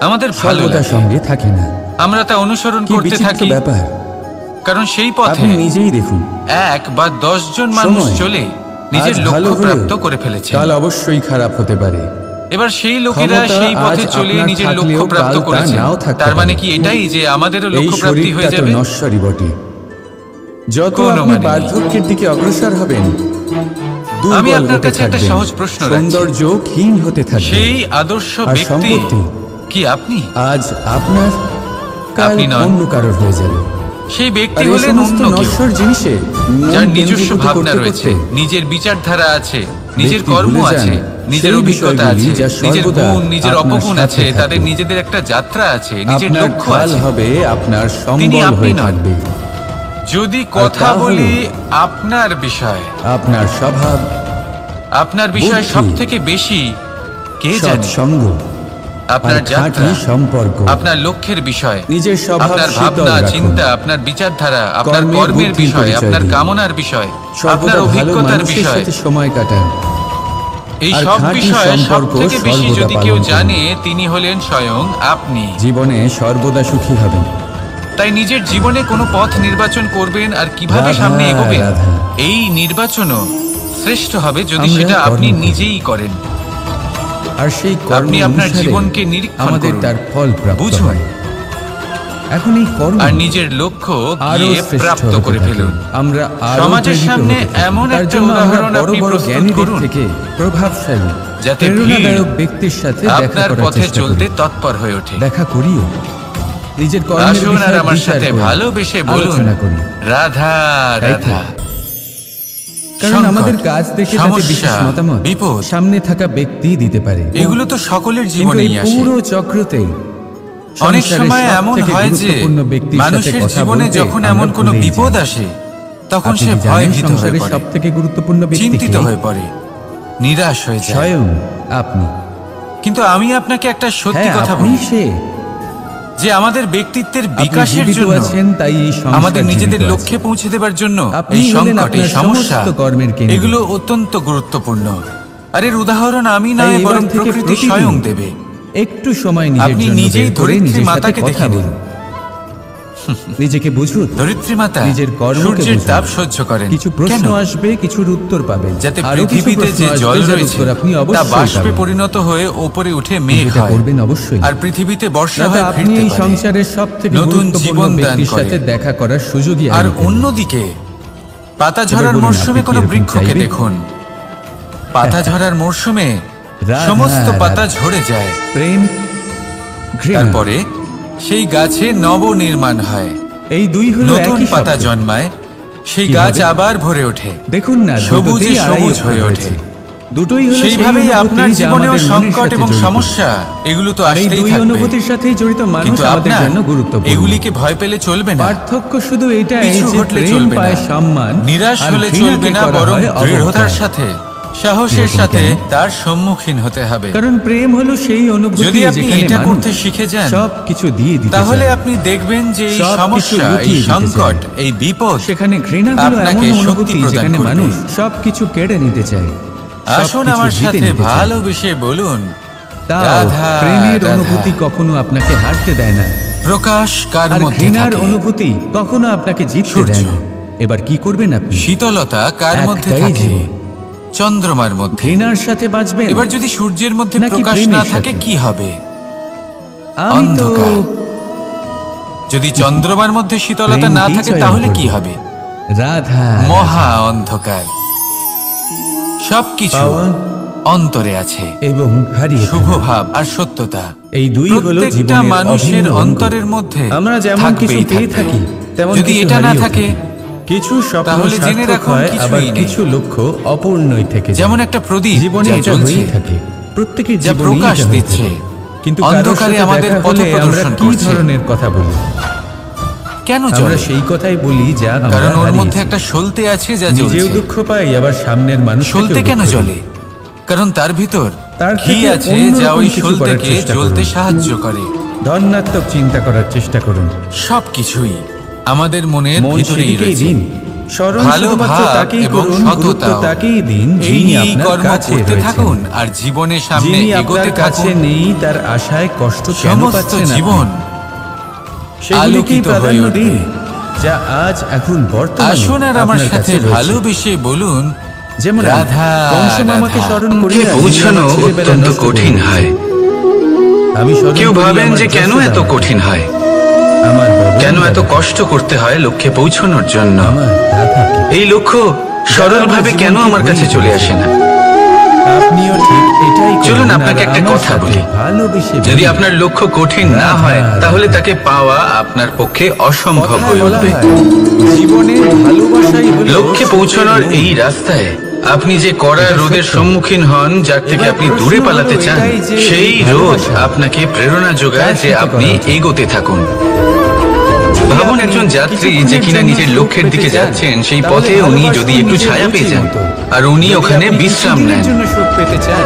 Speaker 1: আমাদের ভালো
Speaker 2: সর্বদা
Speaker 1: লাগে,
Speaker 2: সঙ্গে থাকে না।
Speaker 1: আমরা তা অনুসরণ
Speaker 2: কি
Speaker 1: করতে
Speaker 2: বিচিত্র
Speaker 1: থাকি,
Speaker 2: ব্যাপার!
Speaker 1: কারণ সেই পথে
Speaker 2: আপনি নিজেই দেখুন,
Speaker 1: 1 বা 10 জন মানুষ
Speaker 2: সময়
Speaker 1: চলে নিজের
Speaker 2: আজ ভালো
Speaker 1: লক্ষ্য
Speaker 2: হলেও
Speaker 1: প্রাপ্ত করে ফেলেছে।
Speaker 2: কাল অবশ্যই খারাপ হতে পারে।
Speaker 1: এবার সেই লোকেরা
Speaker 2: ক্ষমতা
Speaker 1: সেই পথে
Speaker 2: আজ
Speaker 1: চলে
Speaker 2: আপনার
Speaker 1: নিজের
Speaker 2: থাকলেও
Speaker 1: লক্ষ্য প্রাপ্ত
Speaker 2: কাল তা
Speaker 1: করেছে।
Speaker 2: নাও থাকতে
Speaker 1: তার মানে
Speaker 2: পারে।
Speaker 1: কি এটাই যে আমাদেরও
Speaker 2: এই
Speaker 1: লক্ষ্য প্রাপ্তি হয়ে
Speaker 2: শরীরটা তো
Speaker 1: যাবে?
Speaker 2: নশ্বরই বটে। যত
Speaker 1: কোনো
Speaker 2: আপনি
Speaker 1: মানে নেই।
Speaker 2: বার্ধক্যের দিকে অগ্রসর হবেন, দুর্বল
Speaker 1: আমি আপনার
Speaker 2: হতে
Speaker 1: কাছে একটা
Speaker 2: থাকবেন,
Speaker 1: সহজ প্রশ্ন রাখছি।
Speaker 2: সৌন্দর্য ক্ষীণ হতে থাকবে।
Speaker 1: সেই আদর্শ
Speaker 2: আর
Speaker 1: ব্যক্তি
Speaker 2: সম্পত্তি
Speaker 1: কি আপনি?
Speaker 2: আজ আপনার, কাল
Speaker 1: আপনি নন।
Speaker 2: অন্য কারোর হয়ে যাবে।
Speaker 1: সেই
Speaker 2: আর
Speaker 1: ব্যক্তি
Speaker 2: এই
Speaker 1: হলেন
Speaker 2: সমস্ত
Speaker 1: অন্য কেউ,
Speaker 2: নশ্বর জিনিসে মন
Speaker 1: যার নিজস্ব
Speaker 2: কেন্দ্রীভূত
Speaker 1: ভাবনা
Speaker 2: করতে
Speaker 1: রয়েছে,
Speaker 2: করতে
Speaker 1: নিজের বিচারধারা আছে, নিজের
Speaker 2: ব্যক্তি
Speaker 1: কর্ম
Speaker 2: ভুলে যান
Speaker 1: আছে, নিজের
Speaker 2: সেই
Speaker 1: অভিজ্ঞতা
Speaker 2: বিষয়গুলি
Speaker 1: আছে,
Speaker 2: যা
Speaker 1: নিজের
Speaker 2: সর্বদা
Speaker 1: গুণ, নিজের
Speaker 2: আপনার
Speaker 1: অপগুণ
Speaker 2: সাথে
Speaker 1: আছে,
Speaker 2: থাকে।
Speaker 1: তাদের নিজেদের একটা যাত্রা আছে, নিজের
Speaker 2: আপনার
Speaker 1: লক্ষ্য
Speaker 2: ঢাল
Speaker 1: আছে।
Speaker 2: হবে আপনার
Speaker 1: তিনি
Speaker 2: সম্বল
Speaker 1: আপনি
Speaker 2: হয়ে
Speaker 1: নন।
Speaker 2: থাকবে।
Speaker 1: যদি কথা
Speaker 2: তা হলো
Speaker 1: বলি আপনার বিষয়,
Speaker 2: আপনার স্বভাব,
Speaker 1: আপনার বিষয়
Speaker 2: বুদ্ধি,
Speaker 1: সব থেকে বেশি কে জানে?
Speaker 2: সৎসঙ্গ,
Speaker 1: আপনার
Speaker 2: আর খাঁটি
Speaker 1: যাত্রা,
Speaker 2: সম্পর্ক,
Speaker 1: আপনার লক্ষ্যের বিষয়,
Speaker 2: নিজের স্বভাব
Speaker 1: আপনার
Speaker 2: শীতল
Speaker 1: ভাবনা
Speaker 2: রাখুন।
Speaker 1: চিন্তা, আপনার বিচারধারা, আপনার
Speaker 2: কর্মের
Speaker 1: কর্মের
Speaker 2: বুদ্ধির
Speaker 1: বিষয়,
Speaker 2: পরিচয়
Speaker 1: আপনার
Speaker 2: দিন।
Speaker 1: কামনার বিষয়, আপনার
Speaker 2: সর্বদা ভালো
Speaker 1: অভিজ্ঞতার
Speaker 2: মানুষের
Speaker 1: বিষয়,
Speaker 2: সাথে সময় কাটান।
Speaker 1: এই
Speaker 2: আর
Speaker 1: সব
Speaker 2: খাঁটি
Speaker 1: বিষয়ে সব
Speaker 2: সম্পর্ক
Speaker 1: থেকে বেশি
Speaker 2: সর্বদা
Speaker 1: যদি
Speaker 2: পালন
Speaker 1: কেউ
Speaker 2: করুন।
Speaker 1: জানে, তিনি হলেন স্বয়ং আপনি।
Speaker 2: জীবনে সর্বদা সুখী হবেন।
Speaker 1: তাই নিজের জীবনে কোনো পথ নির্বাচন করবেন আর কিভাবে
Speaker 2: রাধা,
Speaker 1: সামনে এগোবেন,
Speaker 2: রাধা।
Speaker 1: এই নির্বাচনও শ্রেষ্ঠ হবে যদি
Speaker 2: আমরা
Speaker 1: সেটা আপনি
Speaker 2: কর্ম করি।
Speaker 1: নিজেই করেন।
Speaker 2: আর সেই কর্ম
Speaker 1: আপনি আপনার
Speaker 2: অনুসারে
Speaker 1: জীবনকে নিরীক্ষণ
Speaker 2: আমাদের
Speaker 1: করুন,
Speaker 2: তার ফল প্রাপ্ত
Speaker 1: বুঝুন।
Speaker 2: হয়। এখন এই কর্ম
Speaker 1: আর নিজের লক্ষ্য
Speaker 2: আরো
Speaker 1: গিয়ে
Speaker 2: শ্রেষ্ঠ
Speaker 1: প্রাপ্ত
Speaker 2: হতে
Speaker 1: করে
Speaker 2: থাকে।
Speaker 1: ফেলুন।
Speaker 2: আমরা আরো
Speaker 1: সমাজের
Speaker 2: প্রেরিত
Speaker 1: সামনে
Speaker 2: হতে থাকি।
Speaker 1: এমন
Speaker 2: তার
Speaker 1: একটা
Speaker 2: জন্য আমরা
Speaker 1: উদাহরণ
Speaker 2: বড়
Speaker 1: আপনি
Speaker 2: বড়
Speaker 1: প্রস্তুত
Speaker 2: জ্ঞানীদের
Speaker 1: করুন,
Speaker 2: থেকে প্রভাবশালী
Speaker 1: যাতে
Speaker 2: প্রেরণাদায়ক
Speaker 1: ভিড়
Speaker 2: ব্যক্তির সাথে দেখা
Speaker 1: আপনার
Speaker 2: করার
Speaker 1: পথে
Speaker 2: চেষ্টা
Speaker 1: চলতে
Speaker 2: করি।
Speaker 1: তৎপর হয়ে ওঠে।
Speaker 2: দেখা করিও, নিজের কর্মের
Speaker 1: আসুন আর
Speaker 2: বিষয়ে
Speaker 1: আমার
Speaker 2: বিচার
Speaker 1: সাথে
Speaker 2: করি,
Speaker 1: ভালোবেসে বলুন,
Speaker 2: আলোচনা করি।
Speaker 1: রাধা
Speaker 2: তাই তো।
Speaker 1: রাধা।
Speaker 2: কারণ
Speaker 1: সংকট,
Speaker 2: আমাদের কাজ দেখে তাতে
Speaker 1: সমস্যা,
Speaker 2: বিশেষ মতামত
Speaker 1: বিপদ,
Speaker 2: সামনে থাকা ব্যক্তি দিতে পারে।
Speaker 1: এগুলো তো সকলের
Speaker 2: কিন্তু
Speaker 1: জীবনেই
Speaker 2: এই
Speaker 1: আসে।
Speaker 2: পুরো চক্রতে
Speaker 1: অনেক
Speaker 2: সংসারের
Speaker 1: সময় এমন
Speaker 2: সবথেকে
Speaker 1: হয় যে
Speaker 2: গুরুত্বপূর্ণ ব্যক্তির সাথে
Speaker 1: মানুষের
Speaker 2: কথা
Speaker 1: জীবনে
Speaker 2: বলতে
Speaker 1: যখন
Speaker 2: আমরা
Speaker 1: এমন কোনো
Speaker 2: ভুলেই
Speaker 1: বিপদ
Speaker 2: যাই।
Speaker 1: আসে তখন
Speaker 2: আপনি
Speaker 1: সে
Speaker 2: কি জানেন
Speaker 1: ভয়ভীত হয়ে
Speaker 2: সংসারের
Speaker 1: পড়ে,
Speaker 2: সবথেকে গুরুত্বপূর্ণ ব্যক্তি
Speaker 1: চিন্তিত
Speaker 2: কে?
Speaker 1: হয়ে পড়ে, নিরাশ হয়ে যায়।
Speaker 2: স্বয়ং আপনি।
Speaker 1: কিন্তু আমি আপনাকে একটা সত্যি
Speaker 2: হ্যাঁ,
Speaker 1: কথা
Speaker 2: আপনি
Speaker 1: বলি
Speaker 2: সে।
Speaker 1: যে আমাদের ব্যক্তিত্বের
Speaker 2: আপনি
Speaker 1: বিকাশের
Speaker 2: জীবিত
Speaker 1: জন্য,
Speaker 2: আছেন, তাই এই সংসার
Speaker 1: আমাদের নিজেদের
Speaker 2: জীবিত
Speaker 1: লক্ষ্যে
Speaker 2: আছে।
Speaker 1: পৌঁছে দেবার জন্য
Speaker 2: আপনি
Speaker 1: এই
Speaker 2: হলেন
Speaker 1: সংকট, এই
Speaker 2: আপনার
Speaker 1: সমস্যা,
Speaker 2: সমস্ত কর্মের কেন্দ্র।
Speaker 1: এগুলো অত্যন্ত গুরুত্বপূর্ণ। আর এর উদাহরণ আমি
Speaker 2: তাই
Speaker 1: নয়,
Speaker 2: এবার
Speaker 1: বরং
Speaker 2: থেকে
Speaker 1: প্রকৃতি
Speaker 2: প্রতিদিন
Speaker 1: স্বয়ং দেবে।
Speaker 2: একটু সময় নিজের
Speaker 1: আপনি
Speaker 2: জন্য
Speaker 1: নিজেই
Speaker 2: বের করে
Speaker 1: ধরিত্রী
Speaker 2: নিজের সাথে
Speaker 1: মাতাকে
Speaker 2: কথা
Speaker 1: দেখে নিন।
Speaker 2: বলুন। নিজেকে বুঝুন,
Speaker 1: ধরিত্রী মাতা
Speaker 2: নিজের কর্মকে
Speaker 1: সূর্যের
Speaker 2: বুঝুন।
Speaker 1: তাপ সহ্য করেন।
Speaker 2: কিছু প্রশ্ন
Speaker 1: কেন?
Speaker 2: আসবে, কিছুর উত্তর পাবেন।
Speaker 1: যাতে
Speaker 2: আরো কিছু
Speaker 1: পৃথিবীতে
Speaker 2: প্রশ্ন
Speaker 1: যে
Speaker 2: আসবে,
Speaker 1: জল
Speaker 2: যার
Speaker 1: রয়েছে
Speaker 2: উত্তর আপনি
Speaker 1: তা
Speaker 2: অবশ্যই
Speaker 1: বাষ্পে
Speaker 2: পাবেন।
Speaker 1: পরিণত হয়ে ওপরে উঠে মেঘ
Speaker 2: এটা
Speaker 1: হয়,
Speaker 2: করবেন অবশ্যই।
Speaker 1: আর পৃথিবীতে বর্ষা
Speaker 2: দাদা,
Speaker 1: হয়ে
Speaker 2: আপনি
Speaker 1: ফিরতে
Speaker 2: এই
Speaker 1: পারে,
Speaker 2: সংসারের সবথেকে
Speaker 1: নতুন
Speaker 2: গুরুত্বপূর্ণ
Speaker 1: জীবন দান
Speaker 2: ব্যক্তির
Speaker 1: করে।
Speaker 2: সাথে দেখা করার সুযোগই
Speaker 1: আর
Speaker 2: আনি দেন।
Speaker 1: অন্যদিকে পাতা ঝরার
Speaker 2: বলুন,
Speaker 1: মরশুমে
Speaker 2: আপনি কি
Speaker 1: কোনো
Speaker 2: এরকম
Speaker 1: বৃক্ষকে
Speaker 2: চাইবেন?
Speaker 1: দেখুন, পাতা ঝরার মরশুমে
Speaker 2: রাধা,
Speaker 1: সমস্ত পাতা
Speaker 2: রাধা।
Speaker 1: ঝরে যায়,
Speaker 2: প্রেম, ঘৃণা,
Speaker 1: তারপরে সেই গাছে নবনির্মাণ হয়,
Speaker 2: এই দুই হলো
Speaker 1: নতুন
Speaker 2: একই
Speaker 1: পাতা
Speaker 2: শব্দ।
Speaker 1: জন্মায়, সেই
Speaker 2: কিভাবে?
Speaker 1: গাছ আবার ভরে ওঠে,
Speaker 2: দেখুন না,
Speaker 1: সবুজে
Speaker 2: দুটোতেই আড়াই
Speaker 1: সবুজ
Speaker 2: অক্ষর
Speaker 1: হয়ে
Speaker 2: রয়েছে।
Speaker 1: ওঠে।
Speaker 2: দুটোই হলো সেই
Speaker 1: সেইভাবেই
Speaker 2: অনুভূতি
Speaker 1: আপনার
Speaker 2: যা
Speaker 1: জীবনেও
Speaker 2: আমাদের মনের
Speaker 1: সংকট
Speaker 2: সাথে
Speaker 1: এবং
Speaker 2: জড়িত।
Speaker 1: সমস্যা, এগুলো তো
Speaker 2: আর এই
Speaker 1: আসতেই
Speaker 2: দুই
Speaker 1: থাকবে।
Speaker 2: অনুভূতির সাথেই জড়িত মানুষ
Speaker 1: কিন্তু
Speaker 2: আমাদের
Speaker 1: আপনার
Speaker 2: জন্য গুরুত্বপূর্ণ।
Speaker 1: এগুলিকে ভয় পেলে চলবে না,
Speaker 2: পার্থক্য শুধু এটাই
Speaker 1: পিছু
Speaker 2: যে
Speaker 1: হটলে
Speaker 2: প্রেম
Speaker 1: চলবে
Speaker 2: পায়
Speaker 1: না,
Speaker 2: সম্মান,
Speaker 1: নিরাশ
Speaker 2: আর
Speaker 1: হলে
Speaker 2: ঘৃণাকে
Speaker 1: চলবে না,
Speaker 2: করা
Speaker 1: বরং
Speaker 2: হয়
Speaker 1: দৃঢ়তার
Speaker 2: অবজ্ঞা।
Speaker 1: সাথে, সাহসের
Speaker 2: এরকম
Speaker 1: সাথে
Speaker 2: কেন?
Speaker 1: তার সম্মুখীন হতে হবে।
Speaker 2: কারণ প্রেম হলো সেই অনুভূতি
Speaker 1: যদি আপনি
Speaker 2: যেখানে
Speaker 1: এটা
Speaker 2: মানুষ
Speaker 1: করতে শিখে যান,
Speaker 2: সবকিছু দিয়ে দিতে
Speaker 1: তাহলে
Speaker 2: চায়।
Speaker 1: আপনি দেখবেন যে এই
Speaker 2: সবকিছু
Speaker 1: সমস্যা, এই
Speaker 2: লুকিয়ে দিতে
Speaker 1: সংকট,
Speaker 2: চায়।
Speaker 1: এই বিপদ
Speaker 2: সেখানে ঘৃণা হলো
Speaker 1: আপনাকে
Speaker 2: এমন
Speaker 1: শক্তি
Speaker 2: অনুভূতি
Speaker 1: প্রদান
Speaker 2: যেখানে
Speaker 1: করবে।
Speaker 2: মানুষ সবকিছু কেড়ে নিতে চায়,
Speaker 1: আসুন
Speaker 2: সবকিছু
Speaker 1: আমার
Speaker 2: জিতে
Speaker 1: সাথে
Speaker 2: নিতে চায়।
Speaker 1: ভালোবেসে বলুন,
Speaker 2: তাও
Speaker 1: রাধা,
Speaker 2: প্রেমের
Speaker 1: রাধা।
Speaker 2: অনুভূতি কখনো আপনাকে হারতে দেয় না,
Speaker 1: প্রকাশ কার
Speaker 2: আর
Speaker 1: মধ্যে
Speaker 2: ঘৃণার
Speaker 1: থাকে,
Speaker 2: অনুভূতি কখনো আপনাকে জিততে
Speaker 1: সূর্য।
Speaker 2: দেয় না। এবার কি করবেন আপনি?
Speaker 1: শীতলতা কার মধ্যে
Speaker 2: একটাই
Speaker 1: থাকে,
Speaker 2: জীবন।
Speaker 1: চন্দ্রমার মধ্যে।
Speaker 2: ঘৃণার সাথে বাঁচবেন?
Speaker 1: এবার যদি সূর্যের মধ্যে
Speaker 2: নাকি
Speaker 1: প্রকাশ
Speaker 2: প্রেমের
Speaker 1: না থাকে
Speaker 2: সাথে?
Speaker 1: কি হবে?
Speaker 2: আমি তো
Speaker 1: অন্ধকার। যদি চন্দ্রমার মধ্যে শীতলতা না
Speaker 2: প্রেমকেই
Speaker 1: থাকে
Speaker 2: চয়ন
Speaker 1: তাহলে
Speaker 2: করব।
Speaker 1: কি হবে?
Speaker 2: রাধা,
Speaker 1: মহা অন্ধকার। সবকিছু
Speaker 2: পাওয়া
Speaker 1: অন্তরে আছে,
Speaker 2: এবং হারিয়ে
Speaker 1: শুভ
Speaker 2: ফেলা।
Speaker 1: ভাব আর সত্যতা।
Speaker 2: এই দুই হলো
Speaker 1: প্রত্যেকটা
Speaker 2: জীবনের
Speaker 1: মানুষের
Speaker 2: অভিন্ন অঙ্গ।
Speaker 1: অন্তরের মধ্যে
Speaker 2: আমরা যেমন কিছু
Speaker 1: থাকবেই
Speaker 2: পেয়ে
Speaker 1: থাকবে।
Speaker 2: থাকি, তেমন
Speaker 1: যদি
Speaker 2: কিছু
Speaker 1: এটা না
Speaker 2: হারিয়েও
Speaker 1: থাকে,
Speaker 2: ফেলি। কিছু স্বপ্ন
Speaker 1: তাহলে জেনে
Speaker 2: সার্থক
Speaker 1: রাখুন
Speaker 2: হয়,
Speaker 1: কিছুই
Speaker 2: আবার
Speaker 1: নেই।
Speaker 2: কিছু লক্ষ্য অপূর্ণই থেকে যায়।
Speaker 1: যেমন একটা প্রদীপ
Speaker 2: জীবনে
Speaker 1: যা
Speaker 2: এটা
Speaker 1: জ্বলছে,
Speaker 2: হয়েই থাকে, প্রত্যেকের
Speaker 1: যা
Speaker 2: জীবনেই
Speaker 1: প্রকাশ
Speaker 2: এটা হয়ে
Speaker 1: দিচ্ছে,
Speaker 2: থাকে। কিন্তু
Speaker 1: অন্ধকারে আমাদের পথ
Speaker 2: আমরা
Speaker 1: প্রদর্শন
Speaker 2: কি
Speaker 1: করছে।
Speaker 2: ধরনের কথা বলি?
Speaker 1: কেন
Speaker 2: আমরা
Speaker 1: চলে?
Speaker 2: সেই কথাই বলি যা আমরা
Speaker 1: কারণ ওর মধ্যে
Speaker 2: হারিয়েছি।
Speaker 1: একটা সলতে আছে যা
Speaker 2: নিজেও
Speaker 1: জ্বলছে।
Speaker 2: দুঃখ পাই, আবার সামনের মানুষ
Speaker 1: সলতে কেন জ্বলে? কারণ তার ভিতর
Speaker 2: তার
Speaker 1: ঘি
Speaker 2: থেকে
Speaker 1: আছে
Speaker 2: অন্যরকম
Speaker 1: যা ওই
Speaker 2: কিছু করার
Speaker 1: সলতেকে
Speaker 2: চেষ্টা
Speaker 1: জ্বলতে
Speaker 2: করুন।
Speaker 1: সাহায্য করে।
Speaker 2: ধন্যাত্মক চিন্তা করার চেষ্টা করুন।
Speaker 1: সবকিছুই আমাদের মনের
Speaker 2: মন
Speaker 1: ভিতরেই
Speaker 2: সেদিকেই
Speaker 1: রয়েছে।
Speaker 2: দিন, স্মরণ
Speaker 1: ভালো
Speaker 2: শুধুমাত্র
Speaker 1: ভাব
Speaker 2: তাকেই
Speaker 1: এবং
Speaker 2: করুন, গুরুত্ব
Speaker 1: সততাও।
Speaker 2: তাকেই দিন
Speaker 1: এই
Speaker 2: যিনি আপনার
Speaker 1: কর্ম
Speaker 2: কাছে
Speaker 1: করতে
Speaker 2: রয়েছেন।
Speaker 1: থাকুন আর জীবনের সামনে
Speaker 2: যিনি
Speaker 1: এগোতে
Speaker 2: আপনার কাছে
Speaker 1: থাকুন।
Speaker 2: নেই, তার আশায় কষ্ট কেন
Speaker 1: সমস্ত
Speaker 2: পাচ্ছেন আপনি?
Speaker 1: জীবন
Speaker 2: সেগুলিকেই
Speaker 1: আলোকিত হয়ে
Speaker 2: প্রাধান্য
Speaker 1: উঠবে।
Speaker 2: দিন যা আজ এখন বর্তমানে
Speaker 1: আসুন আর আমার
Speaker 2: আপনার
Speaker 1: সাথে
Speaker 2: কাছে রয়েছে।
Speaker 1: ভালোবেসে বলুন,
Speaker 2: যেমন
Speaker 1: রাধা,
Speaker 2: কংস মামাকে
Speaker 1: রাধা।
Speaker 2: স্মরণ করি
Speaker 3: লক্ষ্যে পৌঁছানো অত্যন্ত কঠিন হয়।
Speaker 2: আমি স্মরণ
Speaker 3: কেউ
Speaker 2: করি
Speaker 3: ভাবেন
Speaker 2: আমার
Speaker 3: যে কেন
Speaker 2: যশোদা
Speaker 3: এত
Speaker 2: মাকে,
Speaker 3: কঠিন হয়,
Speaker 2: আমার বড়
Speaker 3: কেন এত
Speaker 2: দাদাকে,
Speaker 3: কষ্ট করতে হয় লক্ষ্যে পৌঁছানোর জন্য।
Speaker 2: আমার রাধাকে।
Speaker 3: এই লক্ষ্য সরলভাবে কেন আমার কাছে চলে আসে না?
Speaker 2: আপনিও ঠিক এটাই করুন,
Speaker 3: চলুন
Speaker 2: আর
Speaker 3: আপনাকে একটা
Speaker 2: আমার
Speaker 3: কথা
Speaker 2: সাথে
Speaker 3: বলি।
Speaker 2: ভালোবেসে
Speaker 3: যদি
Speaker 2: বলুন।
Speaker 3: আপনার লক্ষ্য কঠিন না হয় তাহলে তাকে পাওয়া আপনার পক্ষে অসম্ভব
Speaker 2: কথায়
Speaker 3: হয়ে
Speaker 2: বলা
Speaker 3: উঠবে।
Speaker 2: হয়, জীবনের ভালোবাসাই হলো
Speaker 3: লক্ষ্যে পৌঁছানোর
Speaker 2: সুখের
Speaker 3: এই
Speaker 2: মূল।
Speaker 3: রাস্তায় আপনি যে কড়া
Speaker 2: এটা
Speaker 3: রোদের
Speaker 2: সত্য।
Speaker 3: সম্মুখীন হন, যার থেকে
Speaker 2: এবার
Speaker 3: আপনি
Speaker 2: প্রশ্ন
Speaker 3: দূরে
Speaker 2: হলো
Speaker 3: পালাতে চান,
Speaker 2: এটাই যে
Speaker 3: সেই
Speaker 2: এই
Speaker 3: রোদ
Speaker 2: ভালোবাসা
Speaker 3: আপনাকে প্রেরণা যোগায়
Speaker 2: কার
Speaker 3: যে
Speaker 2: সাথে
Speaker 3: আপনি
Speaker 2: করা উচিত?
Speaker 3: এগোতে থাকুন।
Speaker 2: যদি
Speaker 3: ভাবুন
Speaker 2: আপনি
Speaker 3: একজন যাত্রী যে
Speaker 2: কিছুক্ষণের
Speaker 3: কিনা
Speaker 2: জন্য
Speaker 3: নিজের
Speaker 2: সুখ
Speaker 3: লক্ষ্যের
Speaker 2: পেতে
Speaker 3: দিকে
Speaker 2: চান,
Speaker 3: যাচ্ছেন, সেই
Speaker 2: তাহলে
Speaker 3: পথে উনি
Speaker 2: ভালোবাসুন
Speaker 3: যদি একটু
Speaker 2: নিজের
Speaker 3: ছায়া পেয়ে
Speaker 2: রুচির
Speaker 3: যান
Speaker 2: মতো।
Speaker 3: আর উনি
Speaker 2: যদি
Speaker 3: ওখানে
Speaker 2: আপনি
Speaker 3: বিশ্রাম
Speaker 2: কিছুদিনের
Speaker 3: নেন,
Speaker 2: জন্য সুখ পেতে চান,